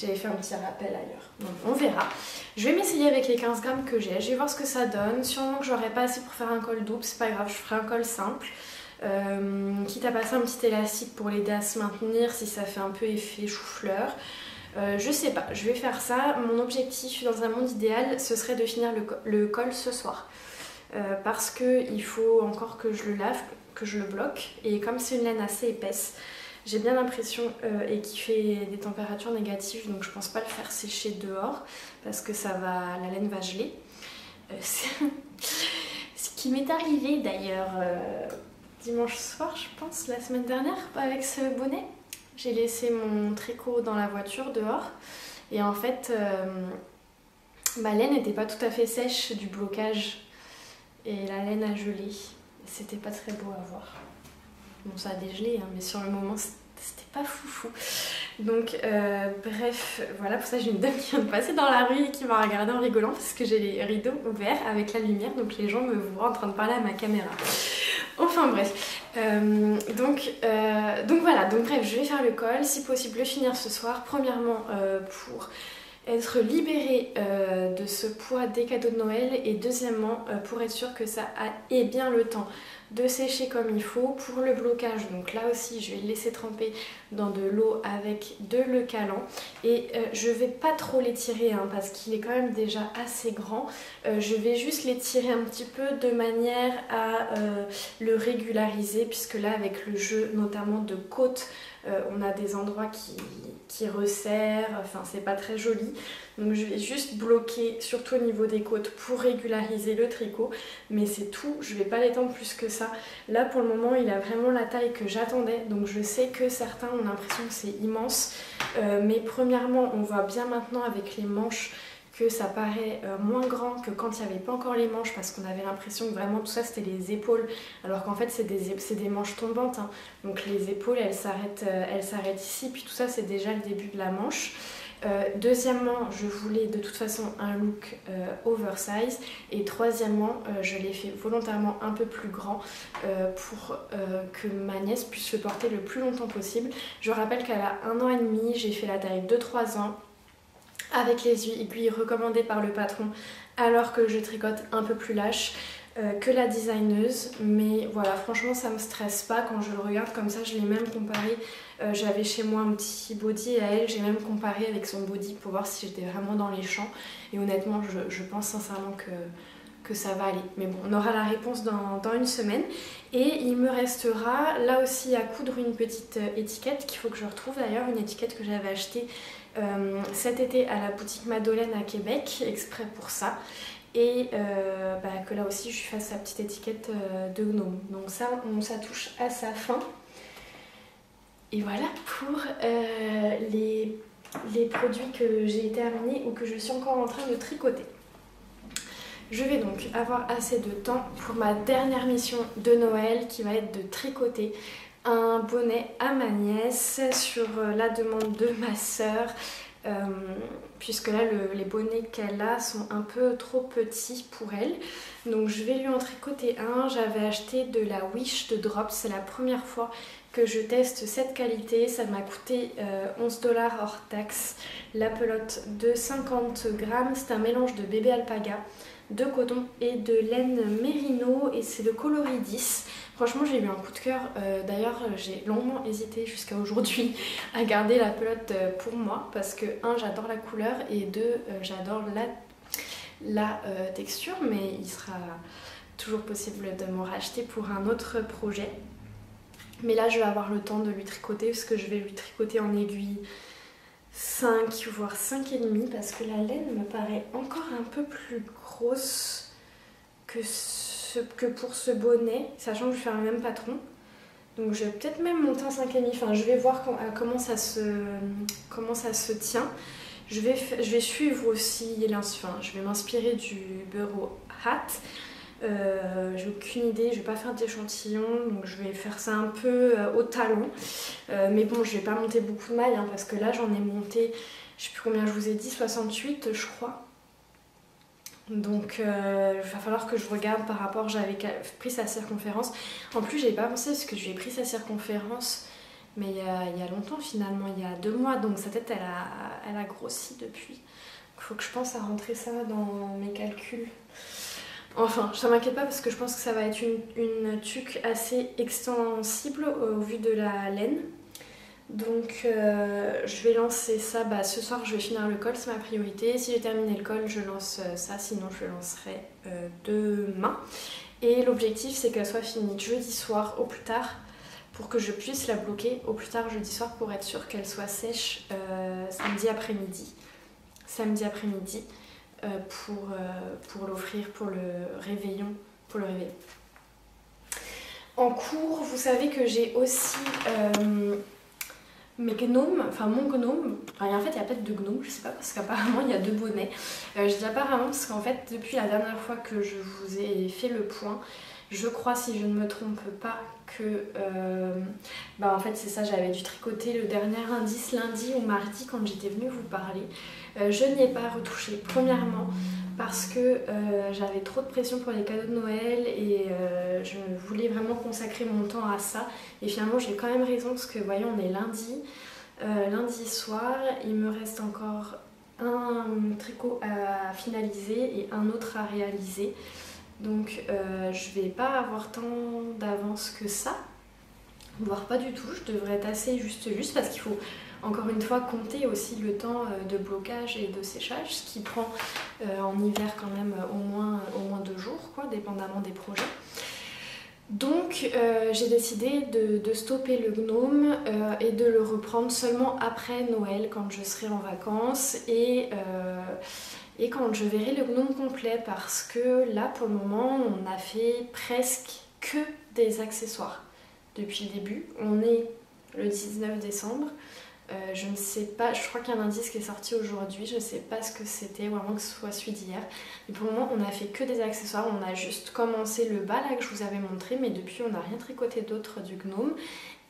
J'avais fait un petit rappel ailleurs. Donc on verra. Je vais m'essayer avec les 15 grammes que j'ai, je vais voir ce que ça donne. Sûrement que j'aurai pas assez pour faire un col double, c'est pas grave, je ferai un col simple. Quitte à passer un petit élastique pour l'aider à se maintenir si ça fait un peu effet chou-fleur. Je sais pas, je vais faire ça. Mon objectif dans un monde idéal, ce serait de finir le col ce soir. Parce qu'il faut encore que je le lave, que je le bloque. Et comme c'est une laine assez épaisse, j'ai bien l'impression et qui fait des températures négatives, donc je pense pas le faire sécher dehors parce que la laine va geler. Ce qui m'est arrivé d'ailleurs dimanche soir, je pense, la semaine dernière, avec ce bonnet. J'ai laissé mon tricot dans la voiture dehors et en fait ma laine n'était pas tout à fait sèche du blocage et la laine a gelé. C'était pas très beau à voir. Bon, ça a dégelé, hein, mais sur le moment c'était pas foufou. Donc bref, voilà, pour ça j'ai une dame qui vient de passer dans la rue et qui m'a regardé en rigolant parce que j'ai les rideaux ouverts avec la lumière, donc les gens me voient en train de parler à ma caméra. Enfin bref, donc voilà, donc bref, je vais faire le col, si possible le finir ce soir, premièrement pour être libérée de ce poids des cadeaux de Noël et deuxièmement pour être sûre que ça ait bien le temps de sécher comme il faut. Pour le blocage, donc là aussi je vais le laisser tremper dans de l'eau avec de l'eau calant et je vais pas trop l'étirer hein, parce qu'il est quand même déjà assez grand. Je vais juste l'étirer un petit peu de manière à le régulariser puisque là avec le jeu notamment de côte on a des endroits qui resserrent, enfin c'est pas très joli. Donc je vais juste bloquer surtout au niveau des côtes pour régulariser le tricot. Mais c'est tout, je vais pas l'étendre plus que ça. Là pour le moment il a vraiment la taille que j'attendais. Donc je sais que certains ont l'impression que c'est immense. Mais premièrement on voit bien maintenant avec les manches que ça paraît moins grand que quand il n'y avait pas encore les manches parce qu'on avait l'impression que vraiment tout ça c'était les épaules alors qu'en fait c'est des manches tombantes hein. Donc les épaules elles s'arrêtent ici puis tout ça c'est déjà le début de la manche. Deuxièmement je voulais de toute façon un look oversize et troisièmement je l'ai fait volontairement un peu plus grand pour que ma nièce puisse le porter le plus longtemps possible. Je rappelle qu'elle a 1 an et demi, j'ai fait la taille de 3 ans avec les aiguilles recommandées par le patron alors que je tricote un peu plus lâche que la designeuse, mais voilà franchement ça me stresse pas quand je le regarde comme ça. Je l'ai même comparé, j'avais chez moi un petit body et à elle j'ai même comparé avec son body pour voir si j'étais vraiment dans les champs et honnêtement je pense sincèrement que ça va aller. Mais bon, on aura la réponse dans une semaine. Et il me restera là aussi à coudre une petite étiquette qu'il faut que je retrouve d'ailleurs, une étiquette que j'avais achetée cet été à la boutique Madeleine à Québec, exprès pour ça. Et que là aussi je lui fasse sa petite étiquette de gnome. Donc ça touche à sa fin. Et voilà pour les produits que j'ai terminés ou que je suis encore en train de tricoter. Je vais donc avoir assez de temps pour ma dernière mission de Noël qui va être de tricoter un bonnet à ma nièce sur la demande de ma sœur. Puisque là les bonnets qu'elle a sont un peu trop petits pour elle. Donc je vais lui en tricoter un. J'avais acheté de la Wish de Drops, c'est la première fois que je teste cette qualité. Ça m'a coûté 11 $ hors taxe. La pelote de 50 grammes, c'est un mélange de bébé alpaga, de coton et de laine mérino et c'est le coloris 10. Franchement j'ai eu un coup de cœur, d'ailleurs j'ai longuement hésité jusqu'à aujourd'hui à garder la pelote pour moi parce que 1 j'adore la couleur et 2 j'adore la texture, mais il sera toujours possible de m'en racheter pour un autre projet. Mais là je vais avoir le temps de lui tricoter parce que je vais lui tricoter en aiguille 5 voire 5,5 parce que la laine me paraît encore un peu plus grosse que pour ce bonnet, sachant que je vais faire le même patron. Donc je vais peut-être même monter en 5,5, enfin je vais voir comment ça se tient. Je vais suivre aussi, enfin, je vais m'inspirer du Burrow Hat. J'ai aucune idée, je vais pas faire d'échantillon, donc je vais faire ça un peu au talon. Mais bon, je vais pas monter beaucoup de mailles hein, parce que là j'en ai monté, je sais plus combien je vous ai dit, 68 je crois. Donc il va falloir que je regarde par rapport, j'avais pris sa circonférence. En plus j'avais pas pensé parce que je lui ai pris sa circonférence mais il y a longtemps finalement, il y a 2 mois, donc sa tête elle a grossi depuis. Il faut que je pense à rentrer ça dans mes calculs. Enfin, ça m'inquiète pas parce que je pense que ça va être une tuque assez extensible au vu de la laine. Donc je vais lancer ça, ce soir je vais finir le col, c'est ma priorité. Si j'ai terminé le col, je lance ça, sinon je le lancerai demain. Et l'objectif c'est qu'elle soit finie jeudi soir au plus tard pour que je puisse la bloquer au plus tard jeudi soir pour être sûre qu'elle soit sèche samedi après-midi. Pour l'offrir pour le réveillon. En cours, vous savez que j'ai aussi mes gnomes, enfin mon gnome, enfin en fait il y a peut-être 2 gnomes, je sais pas parce qu'apparemment il y a 2 bonnets. Je dis apparemment parce qu'en fait depuis la dernière fois que je vous ai fait le point, je crois si je ne me trompe pas que en fait c'est ça, j'avais dû tricoter le dernier indice lundi ou mardi quand j'étais venue vous parler. Je n'y ai pas retouché, premièrement parce que j'avais trop de pression pour les cadeaux de Noël et je voulais vraiment consacrer mon temps à ça. Et finalement j'ai quand même raison parce que voyons on est lundi soir, il me reste encore un tricot à finaliser et un autre à réaliser. Donc je vais pas avoir tant d'avance que ça, voire pas du tout, je devrais être assez juste parce qu'il faut encore une fois compter aussi le temps de blocage et de séchage, ce qui prend en hiver quand même au moins 2 jours, quoi, dépendamment des projets. Donc j'ai décidé de stopper le gnome et de le reprendre seulement après Noël quand je serai en vacances et quand je verrai le gnome complet parce que là pour le moment on a fait presque que des accessoires depuis le début. On est le 19 décembre. Je ne sais pas, je crois qu'il y a un indice qui est sorti aujourd'hui, je ne sais pas ce que c'était, ou avant que ce soit celui d'hier. Mais pour le moment, on a fait que des accessoires, on a juste commencé le bas là que je vous avais montré, mais depuis on n'a rien tricoté d'autre du gnome.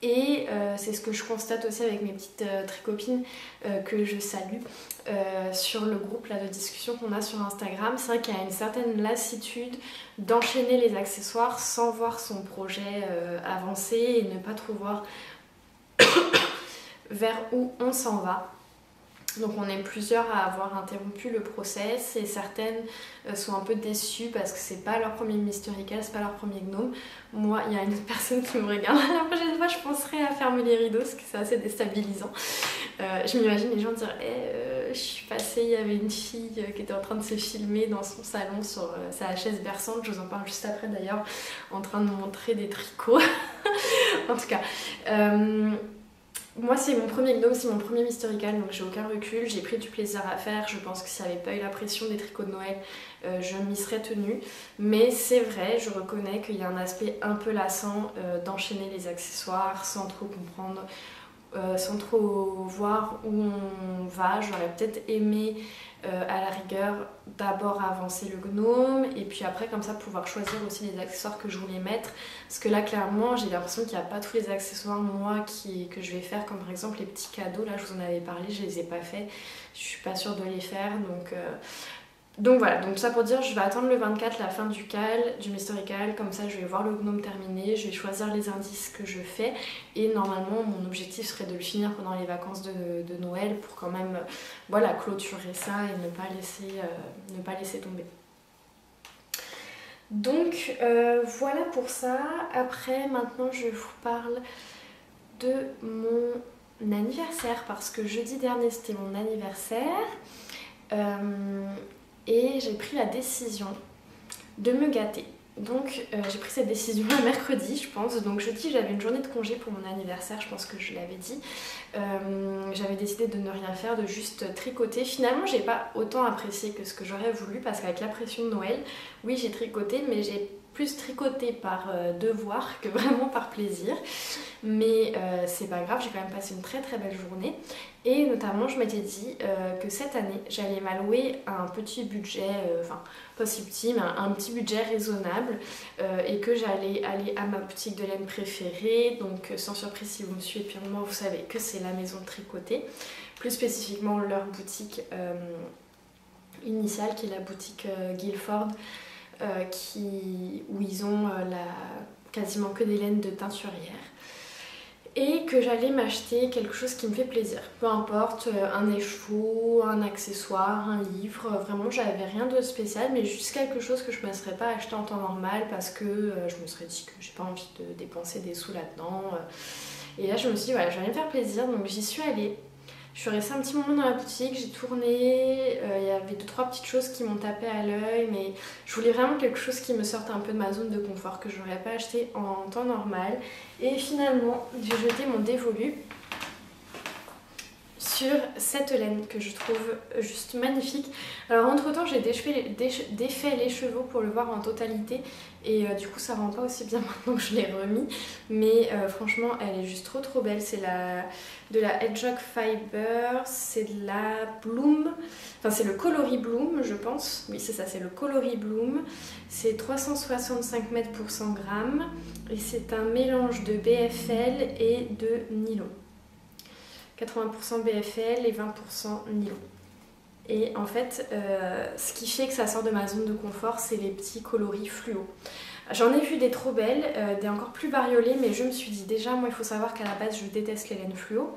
Et c'est ce que je constate aussi avec mes petites tricopines que je salue sur le groupe là, de discussion qu'on a sur Instagram. C'est vrai qu'il y a une certaine lassitude d'enchaîner les accessoires sans voir son projet avancer et ne pas trop voir vers où on s'en va. Donc on est plusieurs à avoir interrompu le process et certaines sont un peu déçues parce que c'est pas leur premier Mysterical, c'est pas leur premier gnome. Moi, il y a une autre personne qui me regarde. La prochaine fois, je penserai à fermer les rideaux parce que c'est assez déstabilisant. Je m'imagine les gens dire je suis passée, il y avait une fille qui était en train de se filmer dans son salon sur sa chaise berçante, je vous en parle juste après d'ailleurs, en train de me montrer des tricots. En tout cas... moi c'est mon premier gnome, c'est mon premier Mysterical, donc j'ai aucun recul, j'ai pris du plaisir à faire, je pense que si j'avais pas eu la pression des tricots de Noël, je m'y serais tenue. Mais c'est vrai, je reconnais qu'il y a un aspect un peu lassant d'enchaîner les accessoires sans trop comprendre, sans trop voir où on va. J'aurais peut-être aimé à la rigueur d'abord avancer le gnome et puis après comme ça pouvoir choisir aussi les accessoires que je voulais mettre, parce que là clairement j'ai l'impression qu'il n'y a pas tous les accessoires moi que je vais faire, comme par exemple les petits cadeaux, là je vous en avais parlé, je les ai pas faits, je suis pas sûre de les faire, donc voilà, donc ça pour dire je vais attendre le 24 la fin du Mysterical, comme ça je vais voir le gnome terminé, je vais choisir les indices que je fais et normalement mon objectif serait de le finir pendant les vacances de Noël pour quand même voilà, clôturer ça et ne pas laisser tomber. Donc voilà pour ça. Après maintenant je vous parle de mon anniversaire parce que jeudi dernier c'était mon anniversaire. Et j'ai pris la décision de me gâter. Donc j'ai pris cette décision un mercredi je pense, donc jeudi j'avais une journée de congé pour mon anniversaire, je pense que je l'avais dit. J'avais décidé de ne rien faire, de juste tricoter. Finalement j'ai pas autant apprécié que ce que j'aurais voulu parce qu'avec la pression de Noël, oui j'ai tricoté mais j'ai plus tricoté par devoir que vraiment par plaisir. Mais c'est pas grave, j'ai quand même passé une très très belle journée. Et notamment je m'étais dit que cette année j'allais m'allouer un petit budget, enfin pas si petit mais un petit budget raisonnable et que j'allais aller à ma boutique de laine préférée. Donc sans surprise si vous me suivez depuis un moment vous savez que c'est la maison de tricoter, plus spécifiquement leur boutique initiale qui est la boutique Guilford, où ils ont quasiment que des laines de teinturière. Et que j'allais m'acheter quelque chose qui me fait plaisir, peu importe, un écheveau, un accessoire, un livre, vraiment j'avais rien de spécial mais juste quelque chose que je ne me serais pas acheté en temps normal parce que je me serais dit que j'ai pas envie de dépenser des sous là-dedans. Et là je me suis dit voilà, je vais me faire plaisir, donc j'y suis allée. Je suis restée un petit moment dans la boutique, j'ai tourné, il y avait 2-3 petites choses qui m'ont tapé à l'œil, mais je voulais vraiment quelque chose qui me sorte un peu de ma zone de confort, que je n'aurais pas acheté en temps normal. Et finalement, j'ai jeté mon dévolu sur cette laine que je trouve juste magnifique. Alors entre temps j'ai défait les chevaux pour le voir en totalité et du coup ça rend pas aussi bien maintenant que je l'ai remis, mais franchement elle est juste trop belle. C'est de la Hedgehog Fiber, c'est de la Bloom, enfin c'est le Coloris Bloom je pense, oui c'est ça, c'est le Coloris Bloom, c'est 365 mètres pour 100 grammes et c'est un mélange de BFL et de nylon. 80% BFL et 20% nylon. Et en fait, ce qui fait que ça sort de ma zone de confort, c'est les petits coloris fluo. J'en ai vu des trop belles, des encore plus bariolées, mais je me suis dit déjà, moi il faut savoir qu'à la base je déteste les laines fluo.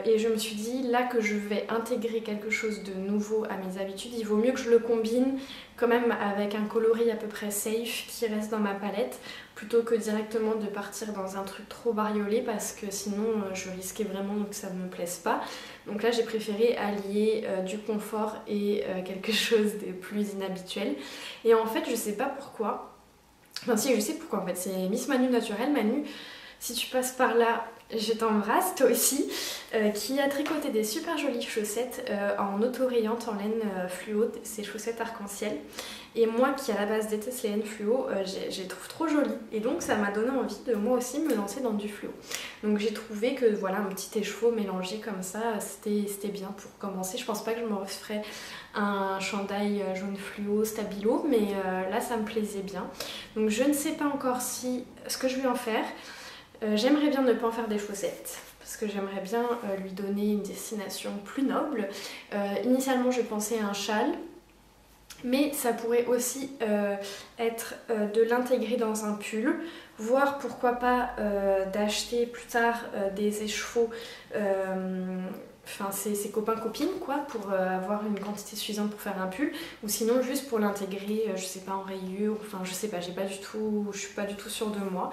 Et je me suis dit, là que je vais intégrer quelque chose de nouveau à mes habitudes, il vaut mieux que je le combine quand même avec un coloris à peu près safe qui reste dans ma palette, plutôt que directement de partir dans un truc trop bariolé parce que sinon je risquais vraiment que ça ne me plaise pas. Donc là j'ai préféré allier du confort et quelque chose de plus inhabituel. Et en fait je sais pas pourquoi, enfin si je sais pourquoi en fait, c'est Miss Manu Naturelle. Manu, si tu passes par là, je t'embrasse, toi aussi, qui a tricoté des super jolies chaussettes en auto-rayante en laine fluo, ces chaussettes arc-en-ciel. Et moi qui à la base déteste les laines fluo, je les trouve trop jolies. Et donc ça m'a donné envie de moi aussi me lancer dans du fluo. Donc j'ai trouvé que voilà, un petit écheveau mélangé comme ça, c'était bien pour commencer. Je pense pas que je me referais un chandail jaune fluo stabilo, mais là ça me plaisait bien. Donc je ne sais pas encore ce que je vais en faire. J'aimerais bien ne pas en faire des chaussettes parce que j'aimerais bien lui donner une destination plus noble. Initialement je pensais à un châle, mais ça pourrait aussi être de l'intégrer dans un pull, voire pourquoi pas d'acheter plus tard des écheveaux, enfin ses copains-copines quoi, pour avoir une quantité suffisante pour faire un pull, ou sinon juste pour l'intégrer, je sais pas, en rayure, enfin je sais pas, je suis pas du tout sûre de moi.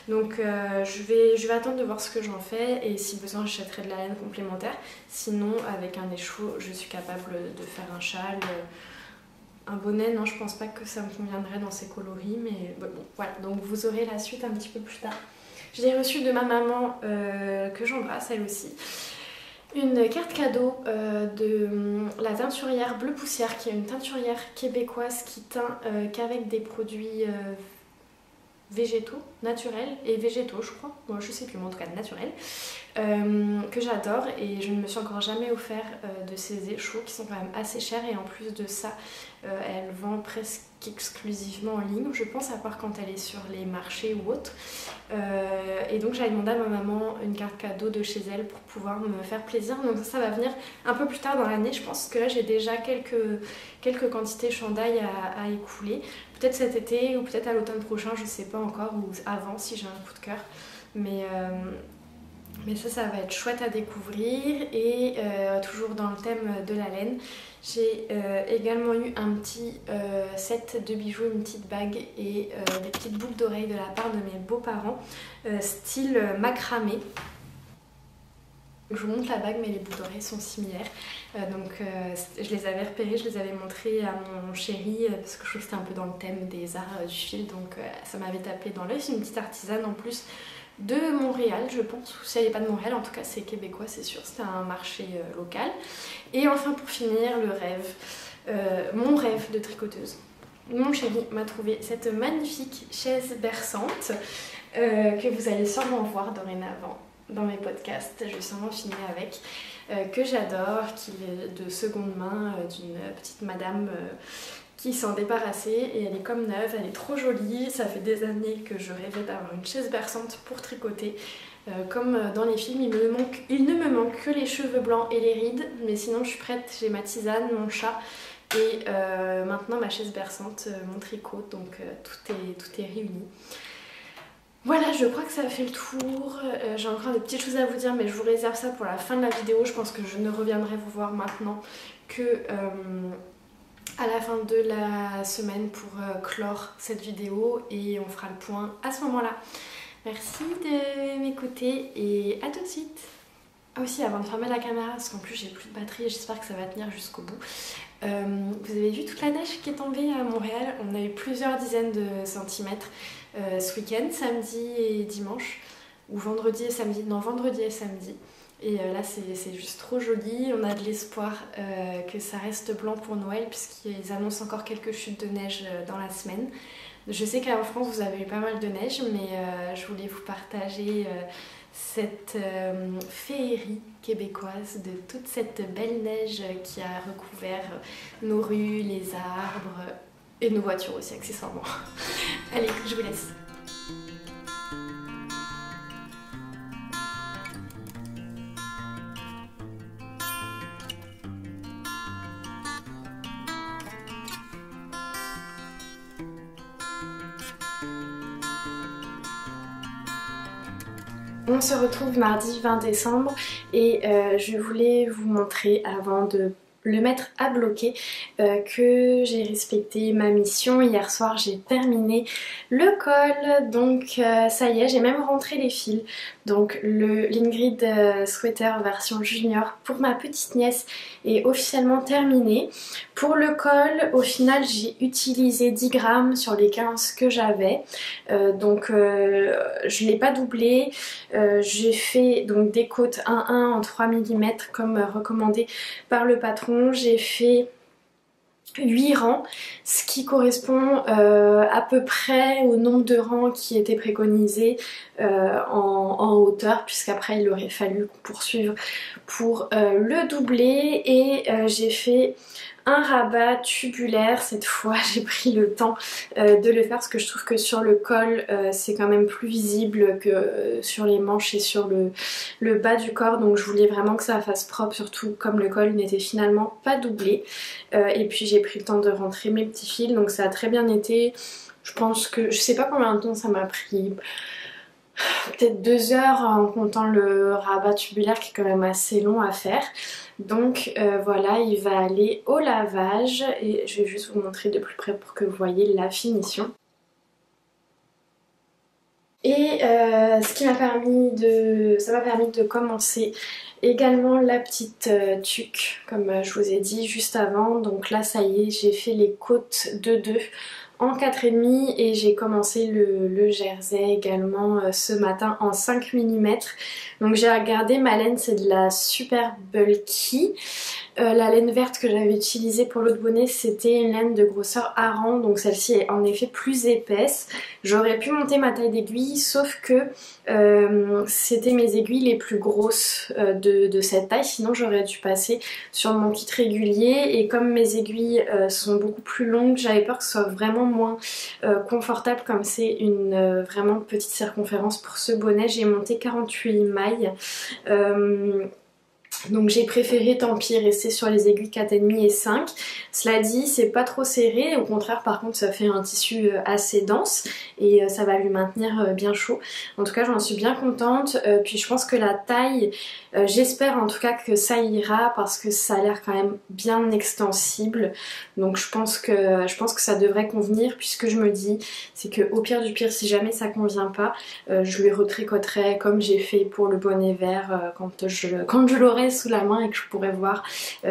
Donc je vais attendre de voir ce que j'en fais et si besoin j'achèterai de la laine complémentaire. Sinon avec un écheveau je suis capable de faire un châle, un bonnet. Non, je pense pas que ça me conviendrait dans ces coloris, mais bon voilà, donc vous aurez la suite un petit peu plus tard. J'ai reçu de ma maman, que j'embrasse elle aussi, une carte cadeau de la teinturière Bleu Poussière, qui est une teinturière québécoise qui teint qu'avec des produits végétaux, naturels et végétaux je crois, bon, je sais plus mais en tout cas naturels, que j'adore, et je ne me suis encore jamais offert de ces échos qui sont quand même assez chers, et en plus de ça elle vend presque exclusivement en ligne je pense, à part quand elle est sur les marchés ou autres, et donc j'avais demandé à ma maman une carte cadeau de chez elle pour pouvoir me faire plaisir. Donc ça va venir un peu plus tard dans l'année, je pense que là j'ai déjà quelques quantités chandail à écouler, peut-être cet été ou peut-être à l'automne prochain, je sais pas encore, ou avant si j'ai un coup de cœur, mais ça va être chouette à découvrir. Et toujours dans le thème de la laine, j'ai également eu un petit set de bijoux, une petite bague et des petites boucles d'oreilles de la part de mes beaux-parents, style macramé. Je vous montre la bague mais les boucles d'oreilles sont similaires, je les avais repérées, je les avais montrées à mon chéri parce que je trouve que c'était un peu dans le thème des arts du fil, donc ça m'avait tapé dans l'œil. C'est une petite artisane en plus de Montréal je pense, ou si elle n'est pas de Montréal en tout cas c'est québécois c'est sûr, c'était un marché local. Et enfin pour finir, le rêve, mon rêve de tricoteuse. Mon chéri m'a trouvé cette magnifique chaise berçante que vous allez sûrement voir dorénavant dans mes podcasts, je vais sûrement filmer avec, que j'adore, qui est de seconde main d'une petite madame qui s'en débarrassait, et elle est comme neuve, elle est trop jolie. Ça fait des années que je rêvais d'avoir une chaise berçante pour tricoter. Comme dans les films, il ne me manque que les cheveux blancs et les rides, mais sinon je suis prête, j'ai ma tisane, mon chat et maintenant ma chaise berçante, mon tricot, donc tout est réuni. Voilà, je crois que ça a fait le tour. J'ai encore des petites choses à vous dire, mais je vous réserve ça pour la fin de la vidéo. Je pense que je ne reviendrai vous voir maintenant que à la fin de la semaine pour clore cette vidéo, et on fera le point à ce moment-là. Merci de m'écouter et à tout de suite. Ah aussi, avant de fermer la caméra, parce qu'en plus j'ai plus de batterie, j'espère que ça va tenir jusqu'au bout. Vous avez vu toute la neige qui est tombée à Montréal? On a eu plusieurs dizaines de centimètres ce week-end, samedi et dimanche, ou vendredi et samedi, non vendredi et samedi. Et là c'est juste trop joli. On a de l'espoir que ça reste blanc pour Noël puisqu'ils annoncent encore quelques chutes de neige dans la semaine. Je sais qu'en France vous avez eu pas mal de neige, mais je voulais vous partager cette féerie québécoise de toute cette belle neige qui a recouvert nos rues, les arbres et nos voitures aussi accessoirement. Allez, je vous laisse. On se retrouve mardi 20 décembre et je voulais vous montrer avant de le mettre à bloquer que j'ai respecté ma mission. Hier soir j'ai terminé le col, donc ça y est, j'ai même rentré les fils. Donc le l'Ingrid Sweater version junior pour ma petite nièce est officiellement terminé. Pour le col, au final j'ai utilisé 10 grammes sur les 15 que j'avais, donc je ne l'ai pas doublé. J'ai fait donc des côtes 1-1 en 3 mm comme recommandé par le patron. J'ai fait 8 rangs, ce qui correspond à peu près au nombre de rangs qui était préconisé en hauteur, puisqu'après il aurait fallu poursuivre pour le doubler. Et j'ai fait un rabat tubulaire cette fois. J'ai pris le temps de le faire parce que je trouve que sur le col c'est quand même plus visible que sur les manches et sur le bas du corps, donc je voulais vraiment que ça fasse propre, surtout comme le col n'était finalement pas doublé. Et puis j'ai pris le temps de rentrer mes petits fils, donc ça a très bien été. Je pense que je sais pas combien de temps ça m'a pris, peut-être 2 heures en comptant le rabat tubulaire qui est quand même assez long à faire. Donc voilà, il va aller au lavage et je vais juste vous montrer de plus près pour que vous voyez la finition. Et ça m'a permis de commencer également la petite tuque comme je vous ai dit juste avant. Donc là ça y est, j'ai fait les côtes de 2 en 4,5 et j'ai commencé le jersey également ce matin en 5 mm. Donc j'ai regardé, ma laine c'est de la Super Bulky. La laine verte que j'avais utilisée pour l'autre bonnet c'était une laine de grosseur hareng, donc celle-ci est en effet plus épaisse. J'aurais pu monter ma taille d'aiguille sauf que c'était mes aiguilles les plus grosses de cette taille, sinon j'aurais dû passer sur mon kit régulier. Et comme mes aiguilles sont beaucoup plus longues, j'avais peur que ce soit vraiment moins confortable. Comme c'est une vraiment petite circonférence pour ce bonnet, j'ai monté 48 mailles. Donc j'ai préféré tant pis rester sur les aiguilles 4,5 et 5. Cela dit, c'est pas trop serré, au contraire par contre ça fait un tissu assez dense et ça va lui maintenir bien chaud. En tout cas j'en suis bien contente, puis je pense que la taille, j'espère en tout cas que ça ira parce que ça a l'air quand même bien extensible. Donc je pense que ça devrait convenir, puisque je me dis c'est que au pire du pire, si jamais ça convient pas, je lui retricoterai comme j'ai fait pour le bonnet vert quand je l'aurai sous la main et que je pourrais voir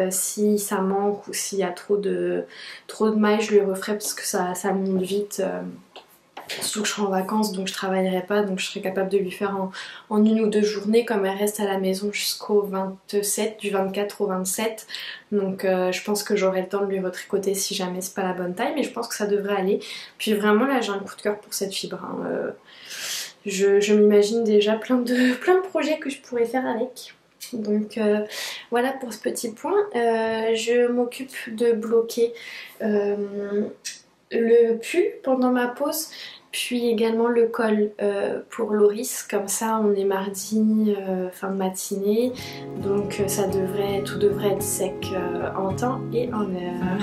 si ça manque ou s'il y a trop de mailles, je lui referai parce que ça monte vite. Surtout que je serai en vacances donc je travaillerai pas, donc je serai capable de lui faire en 1 ou 2 journées, comme elle reste à la maison jusqu'au 27, du 24 au 27. Donc je pense que j'aurai le temps de lui retricoter si jamais c'est pas la bonne taille, mais je pense que ça devrait aller. Puis vraiment là j'ai un coup de cœur pour cette fibre, hein. Je m'imagine déjà plein de projets que je pourrais faire avec. Donc voilà pour ce petit point. Je m'occupe de bloquer le pull pendant ma pause, puis également le col pour Loris. Comme ça on est mardi fin de matinée, donc tout devrait être sec en temps et en heure.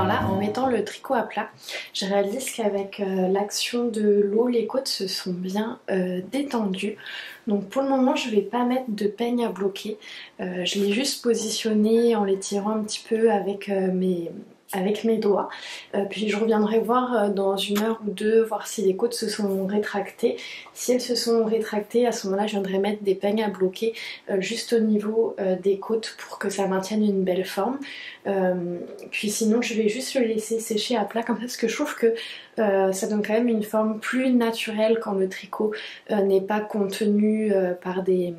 Alors là, en mettant le tricot à plat, je réalise qu'avec l'action de l'eau, les côtes se sont bien détendues. Donc pour le moment, je ne vais pas mettre de peigne à bloquer. Je l'ai juste positionné en les tirant un petit peu avec mes doigts. Puis je reviendrai voir dans une heure ou deux, voir si les côtes se sont rétractées. Si elles se sont rétractées, à ce moment-là, je viendrai mettre des peignes à bloquer juste au niveau des côtes pour que ça maintienne une belle forme. Puis sinon, je vais juste le laisser sécher à plat comme ça, parce que je trouve que ça donne quand même une forme plus naturelle quand le tricot n'est pas contenu par des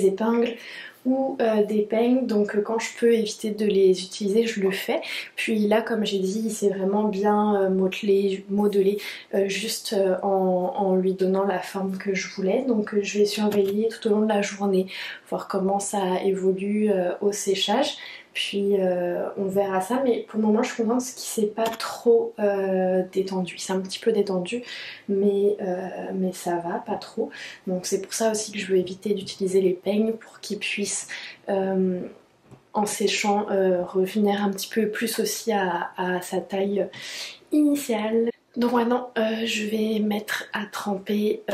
épingles ou des peignes, donc quand je peux éviter de les utiliser, je le fais. Puis là, comme j'ai dit, c'est vraiment bien modelé juste en lui donnant la forme que je voulais. Donc je vais surveiller tout au long de la journée, voir comment ça évolue au séchage. Puis on verra ça, mais pour le moment je suis contente parce qu'il s'est pas trop détendu. C'est un petit peu détendu, mais ça va, pas trop. Donc c'est pour ça aussi que je veux éviter d'utiliser les peignes pour qu'il puisse, en séchant, revenir un petit peu plus aussi à sa taille initiale. Donc maintenant je vais mettre à tremper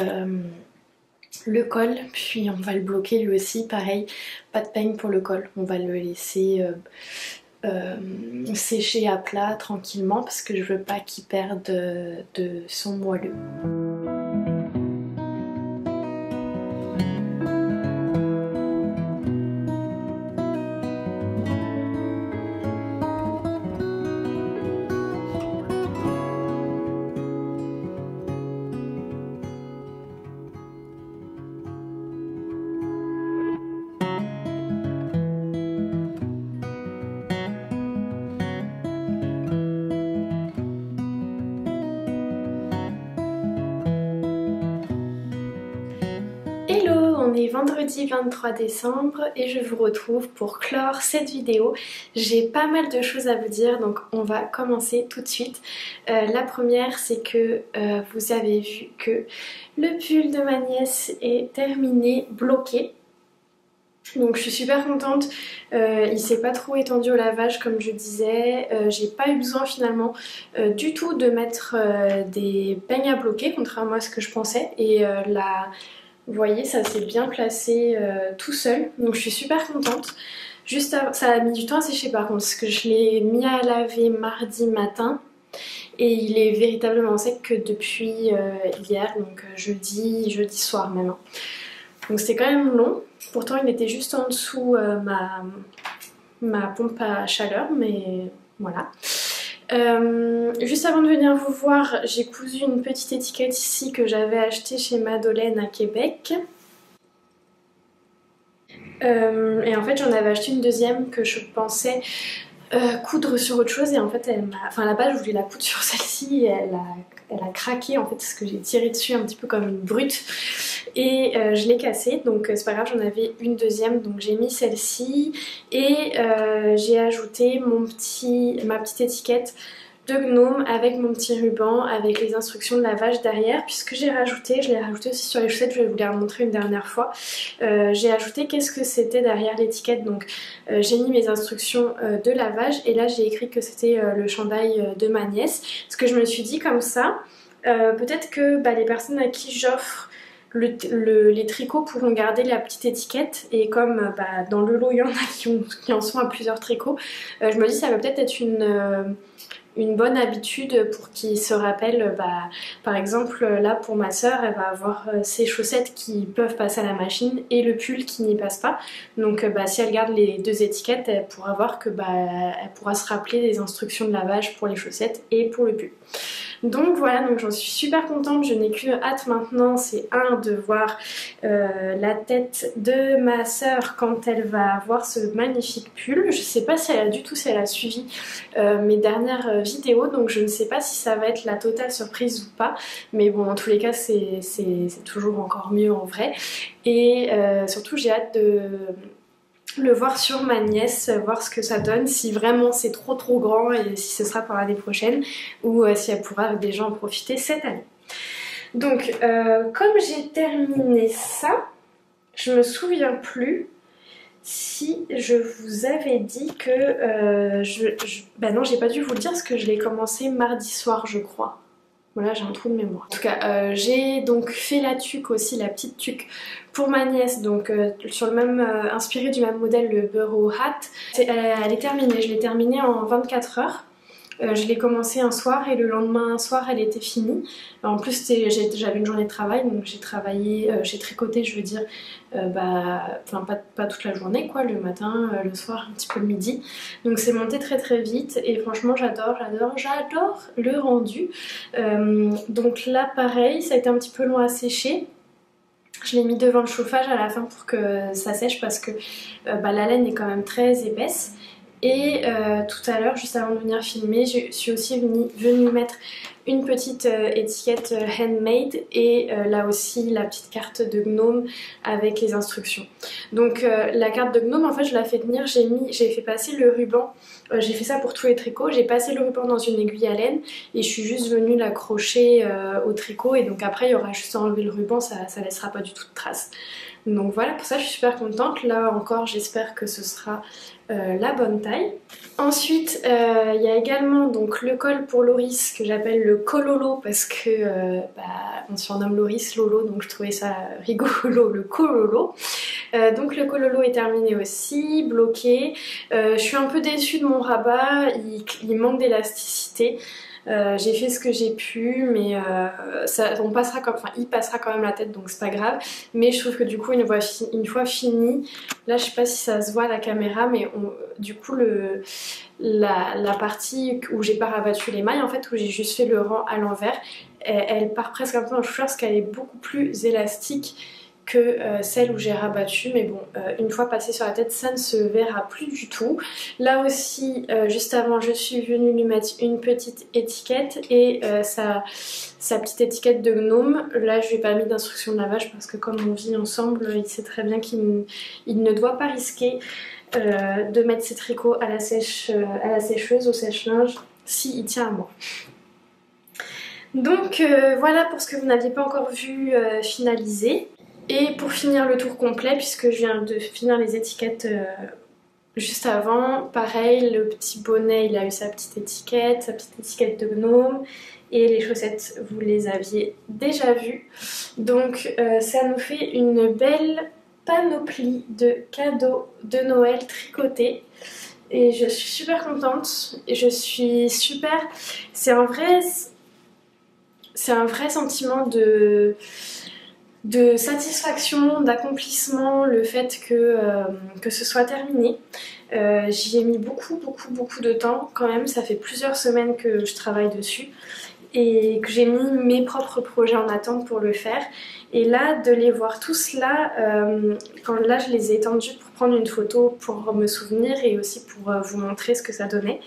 le col, puis on va le bloquer lui aussi, pareil, pas de peigne pour le col, on va le laisser sécher à plat tranquillement parce que je veux pas qu'il perde de son moelleux. On est vendredi 23 décembre et je vous retrouve pour clore cette vidéo. J'ai pas mal de choses à vous dire, donc on va commencer tout de suite. La première, c'est que vous avez vu que le pull de ma nièce est terminé, bloqué. Donc je suis super contente, il s'est pas trop étendu au lavage comme je disais, j'ai pas eu besoin finalement du tout de mettre des peignes à bloquer, contrairement à ce que je pensais, et vous voyez, ça s'est bien placé tout seul, donc je suis super contente. Juste ça a mis du temps à sécher par contre, parce que je l'ai mis à laver mardi matin et il est véritablement sec que depuis hier, donc jeudi soir même. Donc c'était quand même long, pourtant il était juste en dessous ma pompe à chaleur, mais voilà. Juste avant de venir vous voir, j'ai cousu une petite étiquette ici que j'avais achetée chez Madeleine à Québec. Et en fait j'en avais acheté une deuxième que je pensais coudre sur autre chose, et en fait elle m'a... Enfin à la base je voulais la coudre sur celle-ci et elle a craqué en fait parce que j'ai tiré dessus un petit peu comme une brute et je l'ai cassée, donc c'est pas grave, j'en avais une deuxième, donc j'ai mis celle-ci et j'ai ajouté ma petite étiquette de gnome avec mon petit ruban avec les instructions de lavage derrière, puisque je l'ai rajouté aussi sur les chaussettes, je vais vous les remontrer une dernière fois. J'ai ajouté qu'est-ce que c'était derrière l'étiquette, donc j'ai mis mes instructions de lavage et là j'ai écrit que c'était le chandail de ma nièce, parce que je me suis dit comme ça, peut-être que les personnes à qui j'offre les tricots pourront garder la petite étiquette, et comme dans le lot il y en a qui en sont à plusieurs tricots, je me dis ça va peut-être être une bonne habitude pour qu'ils se rappellent. Par exemple là pour ma soeur, elle va avoir ses chaussettes qui peuvent passer à la machine et le pull qui n'y passe pas, donc si elle garde les deux étiquettes, elle pourra voir que elle pourra se rappeler des instructions de lavage pour les chaussettes et pour le pull. Donc voilà, donc j'en suis super contente, je n'ai qu'une hâte maintenant, c'est de voir la tête de ma soeur quand elle va voir ce magnifique pull. Je sais pas si elle a suivi mes dernières vidéos, donc je ne sais pas si ça va être la totale surprise ou pas, mais bon, en tous les cas c'est toujours encore mieux en vrai, et surtout j'ai hâte de le voir sur ma nièce, voir ce que ça donne, si vraiment c'est trop grand et si ce sera pour l'année prochaine, ou si elle pourra déjà en profiter cette année. Donc comme j'ai terminé ça, je me souviens plus si je vous avais dit que bah non, j'ai pas dû vous le dire parce que je l'ai commencé mardi soir, je crois. Voilà, j'ai un trou de mémoire. En tout cas, j'ai donc fait la tuque aussi, la petite tuque pour ma nièce, donc sur le même, inspiré du même modèle, le Burrow Hat. Elle est terminée, je l'ai terminée en 24 heures. Je l'ai commencé un soir et le lendemain soir elle était finie. En plus j'avais une journée de travail, donc j'ai travaillé, j'ai tricoté, je veux dire, enfin pas toute la journée quoi, le matin, le soir, un petit peu le midi. Donc c'est monté très très vite et franchement j'adore le rendu. Donc là pareil, ça a été un petit peu long à sécher. Je l'ai mis devant le chauffage à la fin pour que ça sèche parce que la laine est quand même très épaisse. Et tout à l'heure, juste avant de venir filmer, je suis aussi venue mettre une petite étiquette handmade et là aussi la petite carte de gnome avec les instructions. Donc la carte de gnome, en fait je la fais tenir, j'ai fait passer le ruban, j'ai fait ça pour tous les tricots, j'ai passé le ruban dans une aiguille à laine et je suis juste venue l'accrocher au tricot et donc après il y aura juste à enlever le ruban, ça laissera pas du tout de traces. Donc voilà, pour ça je suis super contente. Là encore j'espère que ce sera la bonne taille. Ensuite il y a également donc le col pour Loris que j'appelle le cololo parce que on surnomme Loris Lolo, donc je trouvais ça rigolo, le cololo. Donc le cololo est terminé aussi, bloqué. Je suis un peu déçue de mon rabat, il manque d'élasticité. J'ai fait ce que j'ai pu, mais il passera quand même la tête, donc c'est pas grave. Mais je trouve que du coup une fois fini, là je sais pas si ça se voit à la caméra, mais du coup la partie où j'ai pas rabattu les mailles, en fait où j'ai juste fait le rang à l'envers, elle part presque un peu en chouchard parce qu'elle est beaucoup plus élastique que celle où j'ai rabattu, mais bon, une fois passé sur la tête, ça ne se verra plus du tout. Là aussi, juste avant, je suis venue lui mettre une petite étiquette et sa petite étiquette de gnome. Là, je lui ai pas mis d'instruction de lavage parce que comme on vit ensemble, il sait très bien qu'il ne doit pas risquer de mettre ses tricots à la sécheuse, au sèche-linge, s'il tient à moi. Donc voilà pour ce que vous n'aviez pas encore vu finaliser. Et pour finir le tour complet, puisque je viens de finir les étiquettes juste avant, pareil, le petit bonnet il a eu sa petite étiquette de gnome, et les chaussettes vous les aviez déjà vues. Donc ça nous fait une belle panoplie de cadeaux de Noël tricotés. Et je suis super contente, et je suis super... C'est un vrai sentiment de satisfaction, d'accomplissement, le fait que ce soit terminé. J'y ai mis beaucoup de temps quand même, ça fait plusieurs semaines que je travaille dessus et que j'ai mis mes propres projets en attente pour le faire. Et là, de les voir tous là, quand là je les ai étendus pour prendre une photo pour me souvenir et aussi pour vous montrer ce que ça donnait,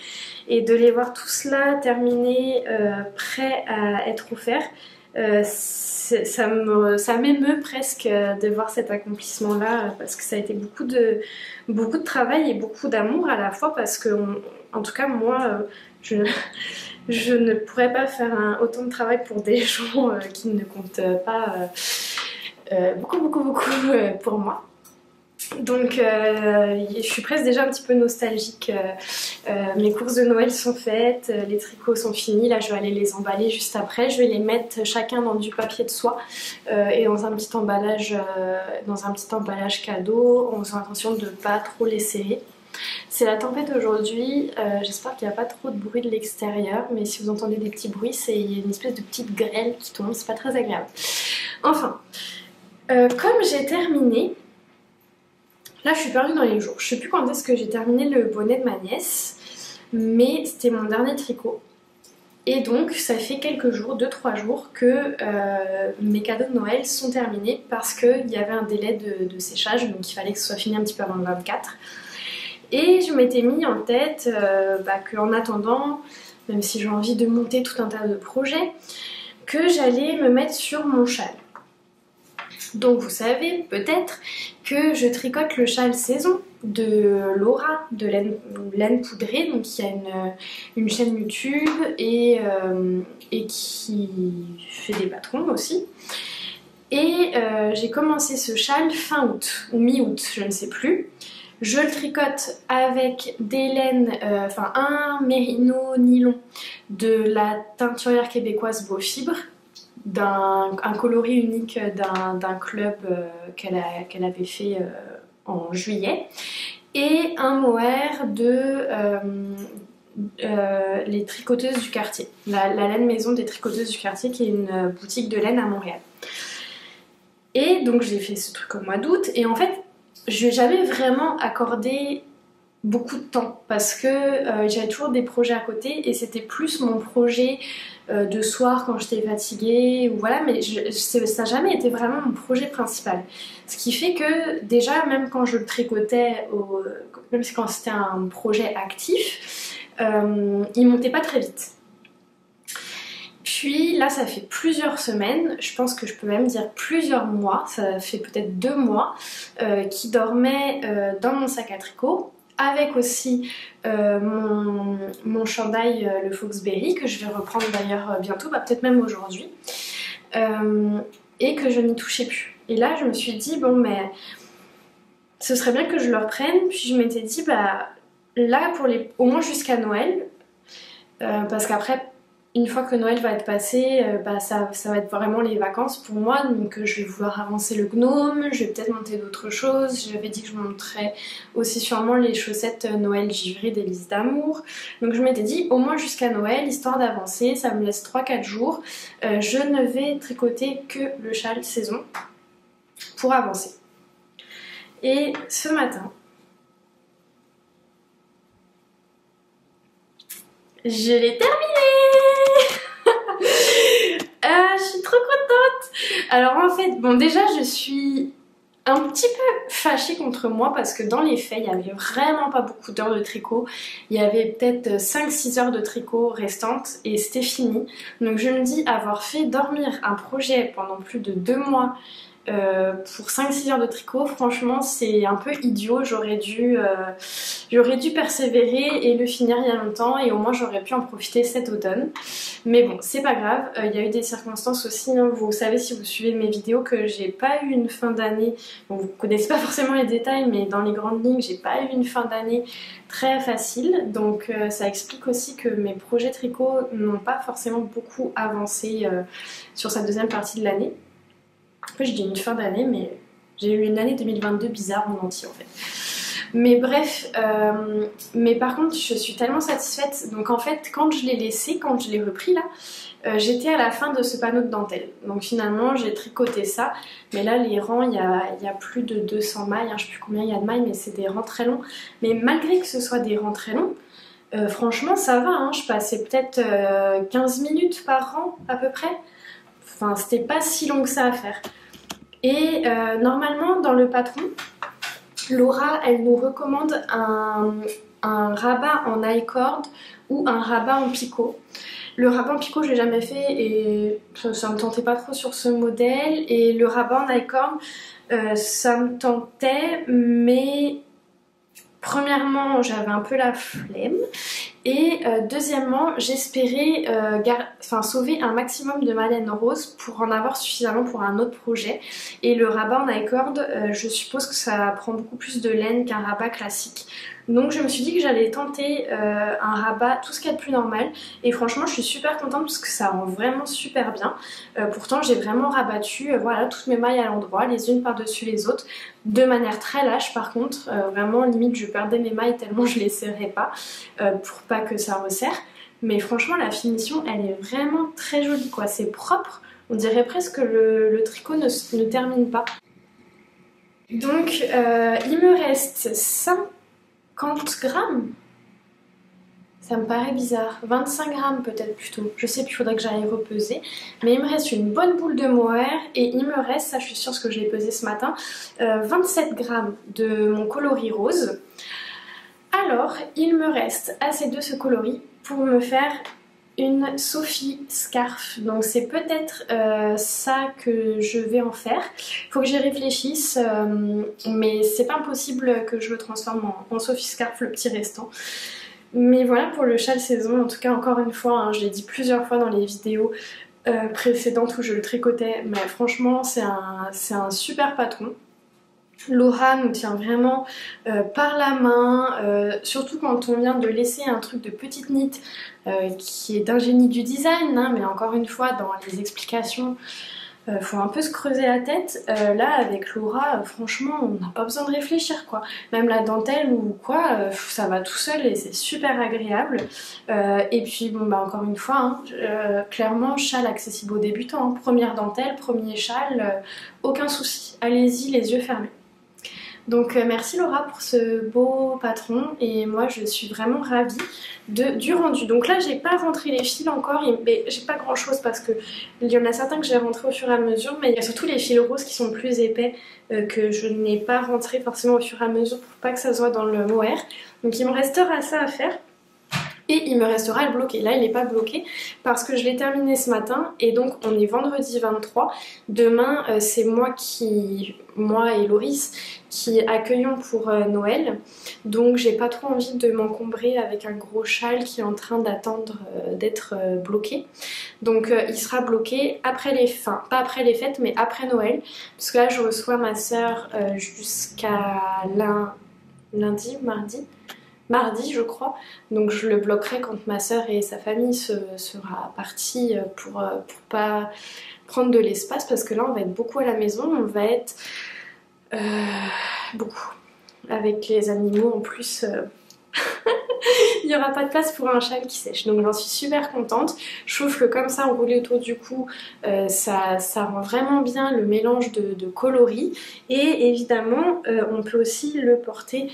et de les voir tous là terminés, prêts à être offerts, ça m'émeut presque de voir cet accomplissement là parce que ça a été beaucoup de travail et beaucoup d'amour à la fois, parce que en tout cas moi je ne pourrais pas faire autant de travail pour des gens qui ne comptent pas beaucoup pour moi. Donc je suis presque déjà un petit peu nostalgique. Mes courses de Noël sont faites, les tricots sont finis, là je vais aller les emballer juste après. Je vais les mettre chacun dans du papier de soie et dans un petit emballage cadeau, en faisant attention de ne pas trop les serrer. C'est la tempête aujourd'hui, j'espère qu'il n'y a pas trop de bruit de l'extérieur, mais si vous entendez des petits bruits, c'est une espèce de petite grêle qui tombe, c'est pas très agréable. Enfin, comme j'ai terminé, là je suis perdue dans les jours, je sais plus quand est-ce que j'ai terminé le bonnet de ma nièce, mais c'était mon dernier tricot. Et donc ça fait quelques jours, 2-3 jours que mes cadeaux de Noël sont terminés parce qu'il y avait un délai de séchage, donc il fallait que ce soit fini un petit peu avant le 24. Et je m'étais mis en tête qu'en attendant, même si j'ai envie de monter tout un tas de projets, que j'allais me mettre sur mon châle. Donc vous savez peut-être que je tricote le châle saison de Laura de laine poudrée, donc qui a une chaîne YouTube et qui fait des patrons aussi. Et j'ai commencé ce châle fin août ou mi-août, je ne sais plus. Je le tricote avec des laines, enfin un mérino nylon de la teinturière québécoise Beau Fibre, un coloris unique d'un club qu'elle avait fait en juillet, et un mohair de les tricoteuses du quartier, la laine maison des tricoteuses du quartier, qui est une boutique de laine à Montréal. Et donc j'ai fait ce truc au mois d'août, et en fait je n'ai jamais vraiment accordé beaucoup de temps parce que j'avais toujours des projets à côté, et c'était plus mon projet de soir quand j'étais fatiguée, ou voilà, mais ça n'a jamais été vraiment mon projet principal. Ce qui fait que déjà, même quand je le tricotais, même quand c'était un projet actif, il montait pas très vite. Puis là, ça fait plusieurs semaines, je pense que je peux même dire plusieurs mois, ça fait peut-être 2 mois, qu'il dormait dans mon sac à tricot, avec aussi mon chandail, le Foxberry, que je vais reprendre d'ailleurs bientôt, peut-être même aujourd'hui, et que je n'y touchais plus. Et là, je me suis dit, bon, mais ce serait bien que je le reprenne. Puis je m'étais dit, bah là, au moins jusqu'à Noël, parce qu'après, une fois que Noël va être passé, ça va être vraiment les vacances pour moi, donc je vais vouloir avancer le gnome, je vais peut-être monter d'autres choses. J'avais dit que je monterais aussi sûrement les chaussettes Noël givrées d'Élise d'Amour. Donc je m'étais dit au moins jusqu'à Noël, histoire d'avancer, ça me laisse 3-4 jours. Je ne vais tricoter que le châle saison pour avancer. Et ce matin, je l'ai terminé. Je suis trop contente. Alors en fait, bon déjà je suis un petit peu fâchée contre moi parce que dans les faits, il n'y avait vraiment pas beaucoup d'heures de tricot. Il y avait peut-être 5-6 heures de tricot restantes et c'était fini. Donc je me dis, avoir fait dormir un projet pendant plus de 2 mois pour 5-6 heures de tricot, franchement c'est un peu idiot. J'aurais dû persévérer et le finir il y a longtemps, et au moins j'aurais pu en profiter cet automne. Mais bon, c'est pas grave, il y a eu des circonstances aussi, hein. Vous savez si vous suivez mes vidéos que j'ai pas eu une fin d'année, bon, vous connaissez pas forcément les détails, mais dans les grandes lignes j'ai pas eu une fin d'année très facile, donc ça explique aussi que mes projets tricot n'ont pas forcément beaucoup avancé sur cette deuxième partie de l'année. Après je dis une fin d'année, mais j'ai eu une année 2022 bizarre en entier en fait. Mais bref, mais par contre je suis tellement satisfaite. Donc en fait quand je l'ai laissé, quand je l'ai repris là, j'étais à la fin de ce panneau de dentelle. Donc finalement j'ai tricoté ça, mais là les rangs, il y a plus de 200 mailles, hein, je sais plus combien il y a de mailles, mais c'est des rangs très longs. Mais malgré que ce soit des rangs très longs, franchement ça va, hein, je passais peut-être 15 minutes par rang à peu près. Enfin c'était pas si long que ça à faire. Et normalement dans le patron, Laura, elle nous recommande un rabat en I-cord ou un rabat en picot. Le rabat en picot, je l'ai jamais fait et ça me tentait pas trop sur ce modèle. Et le rabat en I-cord, ça me tentait, mais premièrement, j'avais un peu la flemme. Et deuxièmement, j'espérais sauver un maximum de ma laine rose pour en avoir suffisamment pour un autre projet. Et le rabat en I-cord, je suppose que ça prend beaucoup plus de laine qu'un rabat classique. Donc je me suis dit que j'allais tenter un rabat, tout ce qu'il y a de plus normal. Et franchement, je suis super contente parce que ça rend vraiment super bien. Pourtant, j'ai vraiment rabattu voilà, toutes mes mailles à l'endroit, les unes par-dessus les autres, de manière très lâche par contre. Vraiment, limite, je perdais mes mailles tellement je les serrais pas, pour pas que ça resserre. Mais franchement, la finition, elle est vraiment très jolie, quoi. C'est propre, on dirait presque que le tricot ne termine pas. Donc, il me reste 50 grammes. Ça me paraît bizarre. 25 grammes peut-être plutôt. Je sais qu'il faudrait que j'aille repeser. Mais il me reste une bonne boule de mohair. Et il me reste, ça je suis sûre que je l'ai pesé ce matin, 27 grammes de mon coloris rose. Alors, il me reste assez de ce coloris pour me faire une Sophie Scarf. Donc c'est peut-être ça que je vais en faire. Faut que j'y réfléchisse, mais c'est pas impossible que je le transforme en Sophie Scarf, le petit restant. Mais voilà pour le châle saison. En tout cas, encore une fois, hein, je l'ai dit plusieurs fois dans les vidéos précédentes où je le tricotais, mais franchement c'est un super patron. Laura nous tient vraiment par la main, surtout quand on vient de laisser un truc de petite nit qui est d'un génie du design, hein, mais encore une fois dans les explications faut un peu se creuser la tête. Là avec Laura franchement on n'a pas besoin de réfléchir quoi. Même la dentelle ou quoi ça va tout seul et c'est super agréable. Et puis bon bah encore une fois hein, clairement châle accessible aux débutants, hein. Première dentelle, premier châle, aucun souci. Allez-y les yeux fermés. Donc merci Laura pour ce beau patron et moi je suis vraiment ravie du rendu. Donc là j'ai pas rentré les fils encore, mais j'ai pas grand chose parce que il y en a certains que j'ai rentré au fur et à mesure, mais il y a surtout les fils roses qui sont plus épais que je n'ai pas rentré forcément au fur et à mesure pour pas que ça soit dans le mohair. Donc il me restera ça à faire. Et il me restera le bloqué. Là il n'est pas bloqué parce que je l'ai terminé ce matin et donc on est vendredi 23. Demain c'est moi et Loris qui accueillons pour Noël. Donc j'ai pas trop envie de m'encombrer avec un gros châle qui est en train d'attendre d'être bloqué. Donc il sera bloqué après les fins, pas après les fêtes mais après Noël. Parce que là je reçois ma soeur jusqu'à mardi je crois, donc je le bloquerai quand ma soeur et sa famille sera partie pour pas prendre de l'espace parce que là on va être beaucoup à la maison, on va être beaucoup avec les animaux en plus. Il n'y aura pas de place pour un châle qui sèche, donc j'en suis super contente. Je trouve que comme ça enroulé autour du cou ça rend vraiment bien le mélange de coloris et évidemment on peut aussi le porter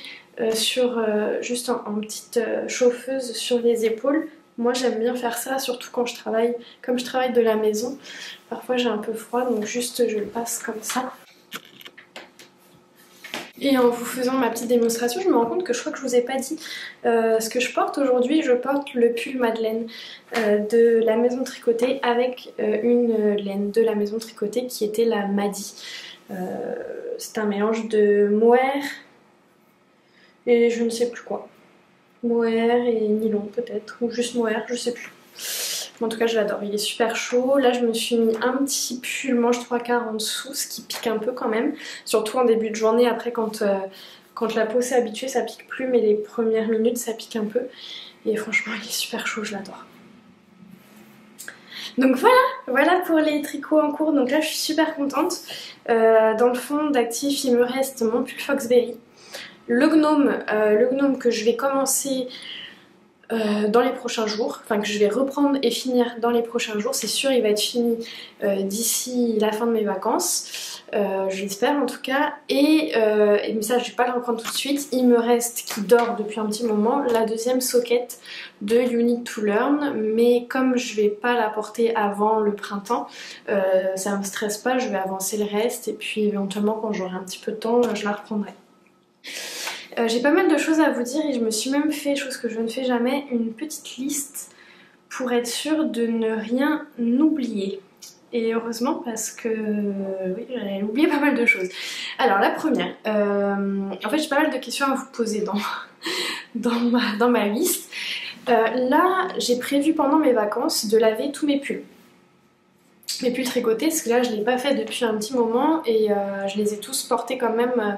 juste en petite chauffeuse sur les épaules. Moi j'aime bien faire ça surtout quand je travaille, comme je travaille de la maison, parfois j'ai un peu froid donc juste je le passe comme ça. Et en vous faisant ma petite démonstration, je me rends compte que je crois que je vous ai pas dit ce que je porte aujourd'hui. Je porte le pull Madeleine de la maison tricotée avec une laine de la maison tricotée qui était la Madi. C'est un mélange de mohair et je ne sais plus quoi. Mohair et nylon peut-être, ou juste mohair, je sais plus. En tout cas je l'adore, il est super chaud. Là je me suis mis un petit pull manche 3/4 en dessous, ce qui pique un peu quand même. Surtout en début de journée, après quand la peau s'est habituée ça pique plus, mais les premières minutes ça pique un peu. Et franchement il est super chaud, je l'adore. Donc voilà pour les tricots en cours. Donc là je suis super contente. Dans le fond d'actif il me reste mon pull Foxberry. Le gnome que je vais commencer dans les prochains jours, enfin que je vais reprendre et finir dans les prochains jours, c'est sûr il va être fini d'ici la fin de mes vacances, j'espère en tout cas, et mais ça je vais pas le reprendre tout de suite. Il me reste, qui dort depuis un petit moment, la deuxième socket de You Need to Learn, mais comme je vais pas la porter avant le printemps, ça me stresse pas, je vais avancer le reste et puis éventuellement quand j'aurai un petit peu de temps je la reprendrai. J'ai pas mal de choses à vous dire et je me suis même fait, chose que je ne fais jamais, une petite liste pour être sûre de ne rien oublier. Et heureusement parce que oui, j'allais oublier pas mal de choses. Alors la première, en fait j'ai pas mal de questions à vous poser dans ma liste. Là j'ai prévu pendant mes vacances de laver tous mes pulls. Mes pulls tricotés, parce que là je l'ai pas fait depuis un petit moment et je les ai tous portés quand même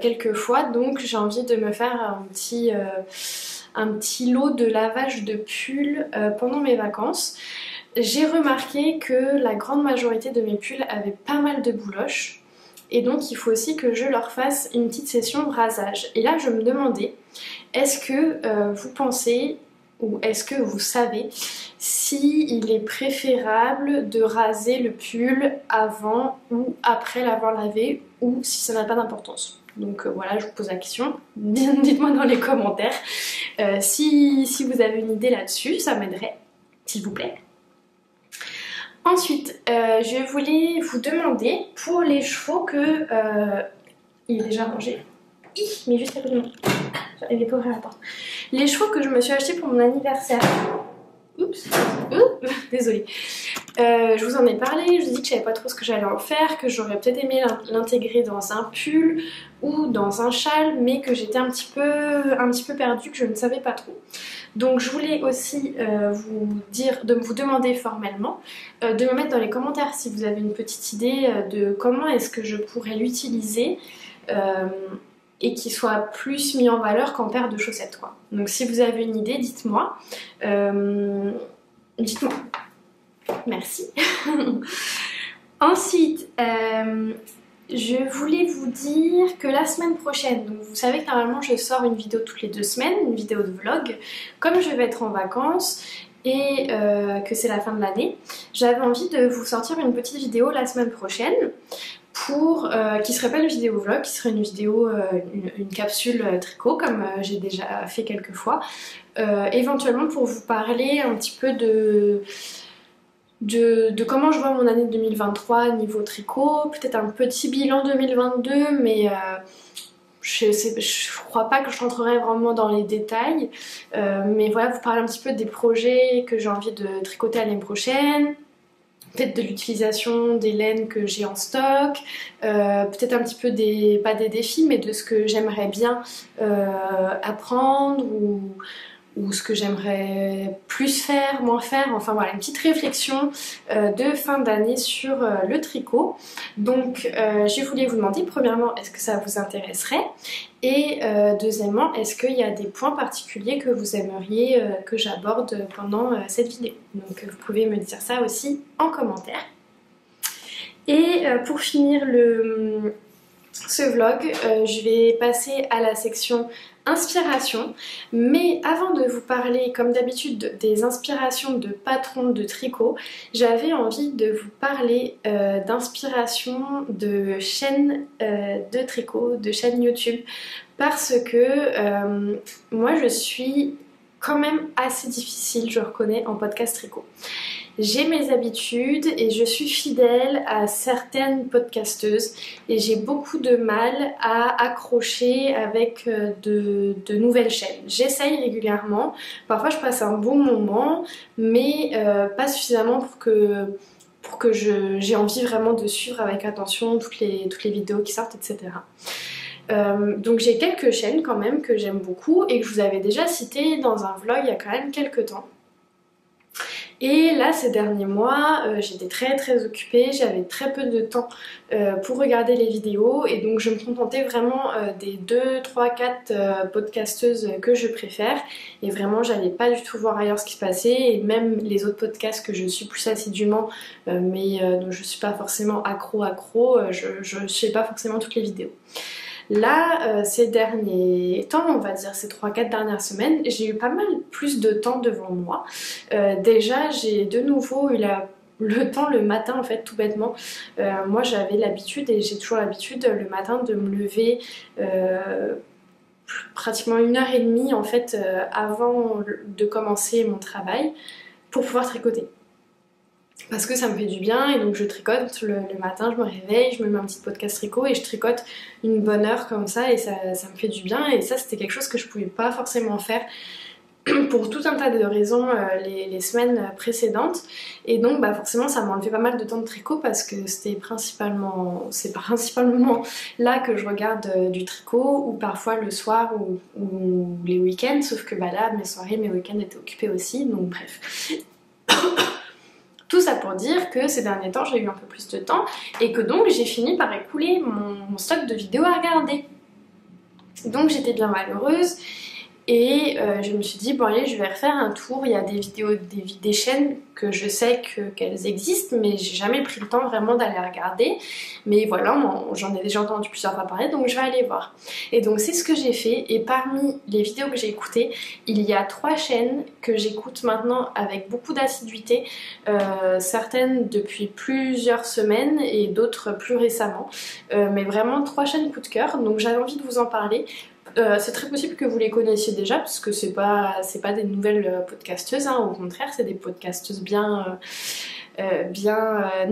quelques fois, donc j'ai envie de me faire un petit lot de lavage de pulls pendant mes vacances. J'ai remarqué que la grande majorité de mes pulls avaient pas mal de bouloches et donc il faut aussi que je leur fasse une petite session rasage. Et là je me demandais, est-ce que vous pensez ou est-ce que vous savez s'il est préférable de raser le pull avant ou après l'avoir lavé, ou si ça n'a pas d'importance. Donc voilà, je vous pose la question, dites-moi dans les commentaires si vous avez une idée là-dessus, ça m'aiderait, s'il vous plaît. Ensuite, je voulais vous demander pour les chevaux que... il est déjà rangé. Mais juste à côté de moi. J'avais pas ouvert la porte. Les chevaux que je me suis achetés pour mon anniversaire. Oups, désolée. Je vous en ai parlé, je vous ai dit que je savais pas trop ce que j'allais en faire, que j'aurais peut-être aimé l'intégrer dans un pull ou dans un châle, mais que j'étais un petit peu perdue, que je ne savais pas trop. Donc je voulais aussi vous demander formellement de me mettre dans les commentaires si vous avez une petite idée de comment est-ce que je pourrais l'utiliser. et qui soit plus mis en valeur qu'en paire de chaussettes, quoi. Donc si vous avez une idée, dites-moi. Dites-moi. Merci. Ensuite, je voulais vous dire que la semaine prochaine, donc vous savez que normalement je sors une vidéo toutes les 2 semaines, une vidéo de vlog. Comme je vais être en vacances et que c'est la fin de l'année, j'avais envie de vous sortir une petite vidéo la semaine prochaine qui serait pas une vidéo vlog, qui serait une vidéo, une capsule tricot comme j'ai déjà fait quelques fois. Éventuellement pour vous parler un petit peu de comment je vois mon année 2023 niveau tricot, peut-être un petit bilan 2022, mais je crois pas que je rentrerai vraiment dans les détails. Mais voilà, vous parler un petit peu des projets que j'ai envie de tricoter l'année prochaine. Peut-être de l'utilisation des laines que j'ai en stock, peut-être un petit peu pas des défis, mais de ce que j'aimerais bien apprendre ou ce que j'aimerais plus faire, moins faire, enfin voilà, une petite réflexion de fin d'année sur le tricot. Donc je voulais vous demander, premièrement, est-ce que ça vous intéresserait? Et deuxièmement, est-ce qu'il y a des points particuliers que vous aimeriez que j'aborde pendant cette vidéo? Donc vous pouvez me dire ça aussi en commentaire. Et pour finir ce vlog, je vais passer à la section inspiration, mais avant de vous parler comme d'habitude des inspirations de patrons de tricot, j'avais envie de vous parler d'inspiration de chaînes de tricot, de chaînes YouTube, parce que moi je suis quand même assez difficile, je reconnais, en podcast tricot. J'ai mes habitudes et je suis fidèle à certaines podcasteuses et j'ai beaucoup de mal à accrocher avec de nouvelles chaînes. J'essaye régulièrement, parfois je passe un bon moment, mais pas suffisamment pour que j'ai envie vraiment de suivre avec attention toutes les vidéos qui sortent, etc. Donc j'ai quelques chaînes quand même que j'aime beaucoup et que je vous avais déjà citées dans un vlog il y a quand même quelques temps. Et là ces derniers mois j'étais très occupée, j'avais très peu de temps pour regarder les vidéos et donc je me contentais vraiment des 2, 3, 4 podcasteuses que je préfère et vraiment j'allais pas du tout voir ailleurs ce qui se passait et même les autres podcasts que je suis plus assidûment mais dont je suis pas forcément accro, je sais pas forcément toutes les vidéos. Là, ces derniers temps, on va dire ces 3-4 dernières semaines, j'ai eu pas mal plus de temps devant moi. Déjà, j'ai de nouveau eu le temps le matin en fait, tout bêtement. Moi j'avais l'habitude et j'ai toujours l'habitude le matin de me lever pratiquement 1h30 en fait avant de commencer mon travail pour pouvoir tricoter. Parce que ça me fait du bien et donc je tricote le matin, je me réveille, je me mets un petit podcast tricot et je tricote une bonne heure comme ça et ça me fait du bien et ça c'était quelque chose que je pouvais pas forcément faire pour tout un tas de raisons les semaines précédentes et donc bah forcément ça m'a enlevé pas mal de temps de tricot parce que c'est principalement là que je regarde du tricot ou parfois le soir ou les week-ends, sauf que bah là mes soirées, mes week-ends étaient occupés aussi, donc bref. Tout ça pour dire que ces derniers temps j'ai eu un peu plus de temps et que donc j'ai fini par écouler mon stock de vidéos à regarder. Donc j'étais bien malheureuse et je me suis dit bon allez je vais refaire un tour, il y a des vidéos, des chaînes que je sais qu'elles existent mais j'ai jamais pris le temps vraiment d'aller regarder, mais voilà j'en ai déjà entendu plusieurs fois parler donc je vais aller voir. Et donc c'est ce que j'ai fait et parmi les vidéos que j'ai écoutées, il y a 3 chaînes que j'écoute maintenant avec beaucoup d'assiduité, certaines depuis plusieurs semaines et d'autres plus récemment, mais vraiment 3 chaînes coup de cœur, donc j'avais envie de vous en parler. C'est très possible que vous les connaissiez déjà parce que c'est pas des nouvelles podcasteuses, hein, au contraire c'est des podcasteuses bien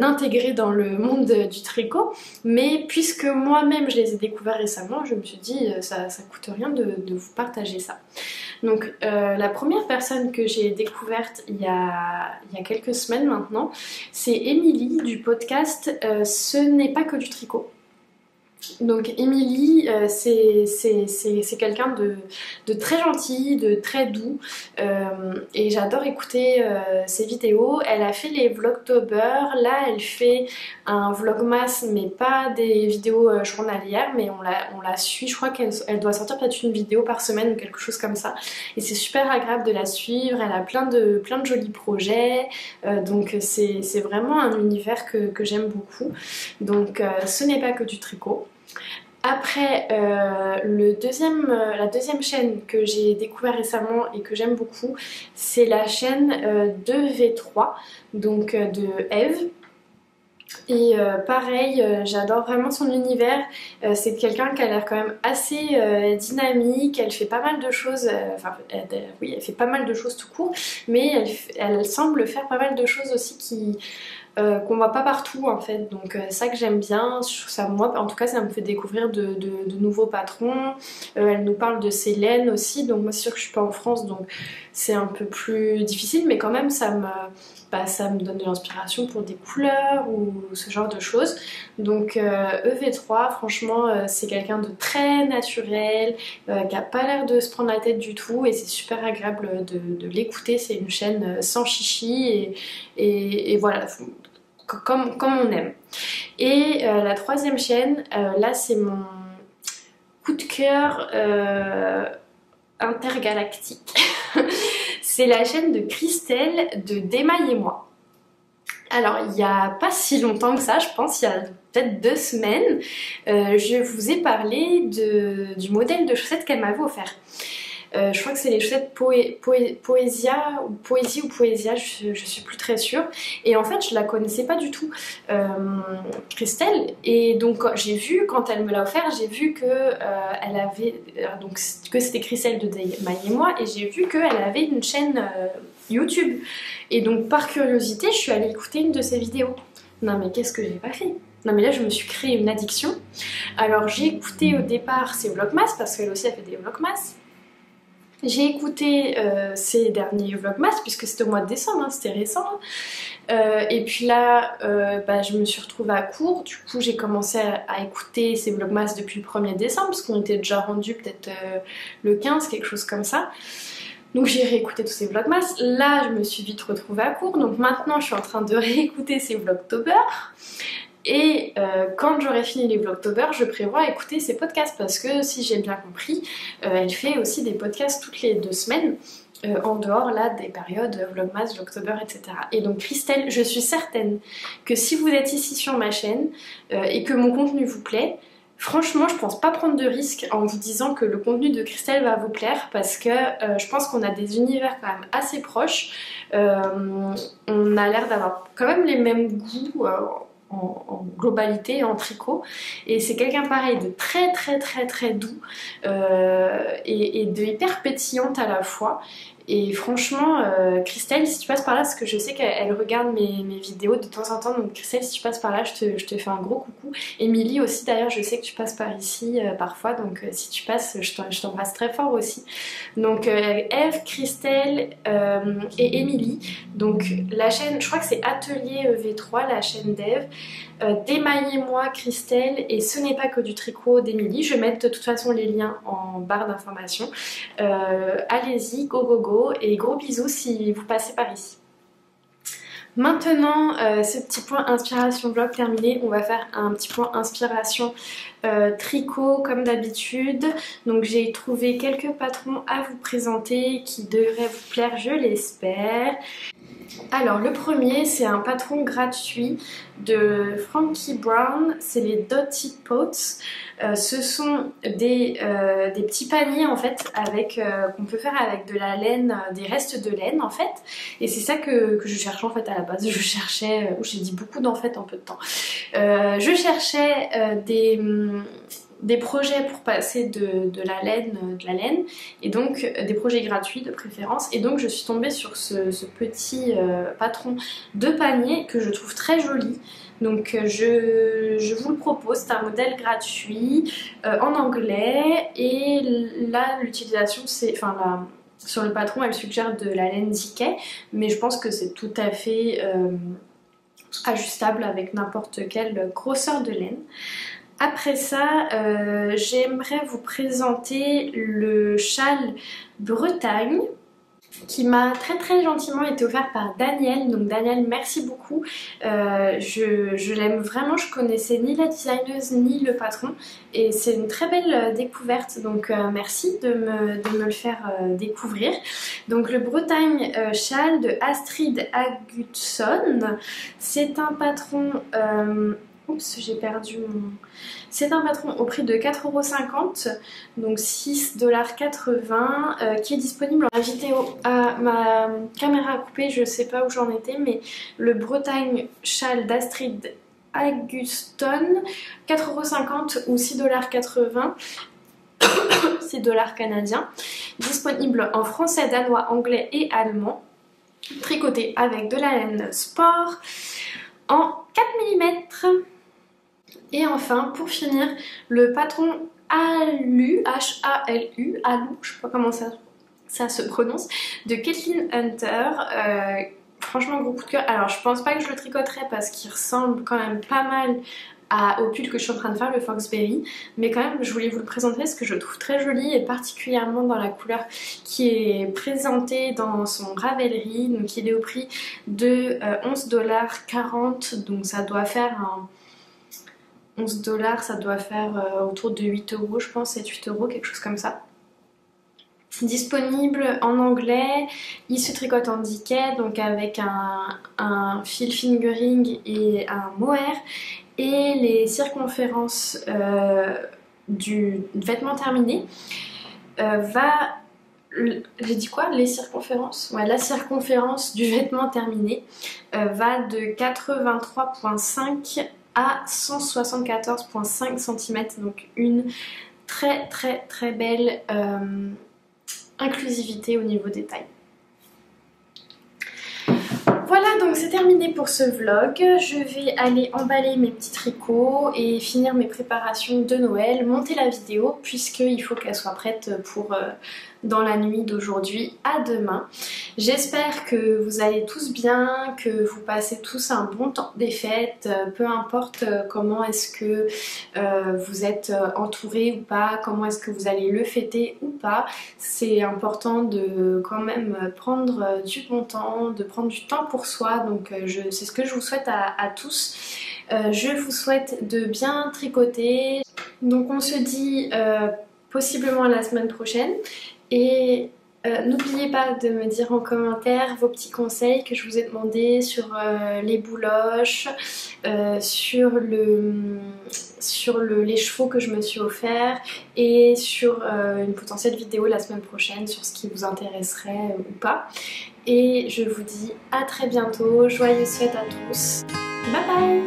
intégrées dans le monde du tricot, mais puisque moi-même je les ai découverts récemment, je me suis dit ça coûte rien de vous partager ça. Donc la première personne que j'ai découverte il y a quelques semaines maintenant, c'est Émilie du podcast Ce n'est pas que du tricot. Donc Émilie, c'est quelqu'un de très gentil, de très doux, et j'adore écouter ses vidéos. Elle a fait les Vlogtober, là elle fait un vlogmas, mais pas des vidéos journalières, mais on la suit. Je crois qu'elle doit sortir peut-être une vidéo par semaine ou quelque chose comme ça, et c'est super agréable de la suivre. Elle a plein de jolis projets, donc c'est vraiment un univers que j'aime beaucoup. Donc ce n'est pas que du tricot. Après, la deuxième chaîne que j'ai découvert récemment et que j'aime beaucoup, c'est la chaîne 2V3, donc de Eve. Et pareil, j'adore vraiment son univers. C'est quelqu'un qui a l'air quand même assez dynamique. Elle fait pas mal de choses, oui, elle fait pas mal de choses tout court, mais elle semble faire pas mal de choses aussi qu'on voit pas partout en fait, donc ça que j'aime bien. Ça, moi en tout cas, ça me fait découvrir de nouveaux patrons. Elle nous parle de ses laines aussi, donc moi c'est sûr que je suis pas en France, donc c'est un peu plus difficile, mais quand même ça me donne de l'inspiration pour des couleurs ou ce genre de choses. Donc EV3, franchement, c'est quelqu'un de très naturel, qui a pas l'air de se prendre la tête du tout, et c'est super agréable de l'écouter. C'est une chaîne sans chichi, et voilà, comme on aime. Et la troisième chaîne, là c'est mon coup de cœur intergalactique. C'est la chaîne de Christelle de Démaillez-moi. Alors il n'y a pas si longtemps que ça, je pense il y a peut-être 2 semaines, je vous ai parlé du modèle de chaussettes qu'elle m'avait offert. Je crois que c'est les chaussettes Poésia ou Poésia, je suis plus très sûre. Et en fait, je la connaissais pas du tout, Christelle. Et donc, j'ai vu, quand elle me l'a offert, j'ai vu que elle avait, donc que c'était Christelle de Démaillez-moi, et j'ai vu qu'elle avait une chaîne YouTube. Et donc, par curiosité, je suis allée écouter une de ses vidéos. Non mais qu'est-ce que j'ai pas fait? Non mais là je me suis créé une addiction. Alors j'ai écouté au départ ses vlogmas, parce qu'elle aussi a fait des vlogmas. J'ai écouté ses derniers vlogmas, puisque c'était au mois de décembre, hein, c'était récent. Et puis là, je me suis retrouvée à court. Du coup, j'ai commencé à écouter ses vlogmas depuis le 1er décembre, parce qu'on était déjà rendu peut-être le 15, quelque chose comme ça. Donc j'ai réécouté tous ses vlogmas. Là, je me suis vite retrouvée à court. Donc maintenant, je suis en train de réécouter ses vlogtober. Et quand j'aurai fini les vlogtober, je prévois écouter ses podcasts, parce que si j'ai bien compris, elle fait aussi des podcasts toutes les 2 semaines, en dehors là des périodes vlogmas, vlogtober, etc. Et donc Christelle, je suis certaine que si vous êtes ici sur ma chaîne et que mon contenu vous plaît, franchement je pense pas prendre de risques en vous disant que le contenu de Christelle va vous plaire, parce que je pense qu'on a des univers quand même assez proches. On a l'air d'avoir quand même les mêmes goûts en globalité, en tricot, et c'est quelqu'un pareil de très très très très doux, et de hyper pétillante à la fois. Et franchement, Christelle, si tu passes par là, parce que je sais qu'elle regarde mes vidéos de temps en temps, donc Christelle, si tu passes par là, je te fais un gros coucou. Émilie aussi, d'ailleurs, je sais que tu passes par ici parfois, donc si tu passes, je t'embrasse très fort aussi. Donc Eve, Christelle et Émilie. Donc la chaîne, je crois que c'est Atelier V3, la chaîne d'Eve. Démaillez-moi Christelle, et ce n'est pas que du tricot d'Émilie. Je vais mettre de toute façon les liens en barre d'informations. Allez-y, go go go, et gros bisous si vous passez par ici. Maintenant, ce petit point inspiration vlog terminé, on va faire un petit point inspiration tricot comme d'habitude. Donc j'ai trouvé quelques patrons à vous présenter qui devraient vous plaire, je l'espère. Alors le premier, c'est un patron gratuit de Frankie Brown, c'est les Dotty Pots. Ce sont des petits paniers en fait, avec qu'on peut faire avec de la laine, des restes de laine en fait. Et c'est ça que je cherchais en fait à la base. Je cherchais, j'ai dit beaucoup d'en fait en peu de temps. Je cherchais des projets pour passer de la laine, et donc des projets gratuits de préférence, et donc je suis tombée sur ce petit patron de panier que je trouve très joli. Donc je vous le propose, c'est un modèle gratuit en anglais, et là l'utilisation c'est, sur le patron elle suggère de la laine Ziquet, mais je pense que c'est tout à fait ajustable avec n'importe quelle grosseur de laine. Après ça, j'aimerais vous présenter le châle Bretagne qui m'a très gentiment été offert par Daniel. Donc Daniel, merci beaucoup. Je l'aime vraiment, je connaissais ni la designeuse ni le patron et c'est une très belle découverte, donc merci de me le faire découvrir. Donc le Bretagne châle de Astrid Agutsson, c'est un patron... Oups, j'ai perdu mon... C'est un patron au prix de 4,50 €, donc 6,80 $, qui est disponible en vidéo. Ma caméra a coupé, je sais pas où j'en étais, mais le Bretagne châle d'Astrid Agutsson, 4,50 € ou 6,80 $, 6 $ canadiens, disponible en français, danois, anglais et allemand, tricoté avec de la laine sport en 4 mm. Et enfin, pour finir, le patron Halu, H-A-L-U, Halu, je sais pas comment ça se prononce, de Kathleen Hunter. Franchement, gros coup de cœur. Alors, je pense pas que je le tricoterai parce qu'il ressemble quand même pas mal au pull que je suis en train de faire, le Foxberry, mais quand même je voulais vous le présenter parce que je le trouve très joli et particulièrement dans la couleur qui est présentée dans son Ravelry. Donc il est au prix de 11,40 $, donc ça doit faire un 11 $, ça doit faire autour de 8 € je pense, 7-8 €, quelque chose comme ça. Disponible en anglais, il se tricote en diquet, donc avec un fil fingering et un mohair, et les circonférences du vêtement terminé j'ai dit quoi? Les circonférences? Ouais, la circonférence du vêtement terminé va de 83,5 à 174,5 cm, donc une très belle inclusivité au niveau des tailles. Voilà, donc c'est terminé pour ce vlog. Je vais aller emballer mes petits tricots et finir mes préparations de Noël, monter la vidéo puisqu'il faut qu'elle soit prête pour dans la nuit d'aujourd'hui à demain. J'espère que vous allez tous bien, que vous passez tous un bon temps des fêtes, peu importe comment est-ce que vous êtes entourés ou pas, comment est-ce que vous allez le fêter ou pas. C'est important de quand même prendre du bon temps, de prendre du temps pour soi, donc c'est ce que je vous souhaite à tous. Je vous souhaite de bien tricoter, donc on se dit possiblement à la semaine prochaine. Et n'oubliez pas de me dire en commentaire vos petits conseils que je vous ai demandé sur les bouloches, sur les chevaux que je me suis offert et sur une potentielle vidéo la semaine prochaine sur ce qui vous intéresserait ou pas. Et je vous dis à très bientôt, joyeuses fêtes à tous, bye bye.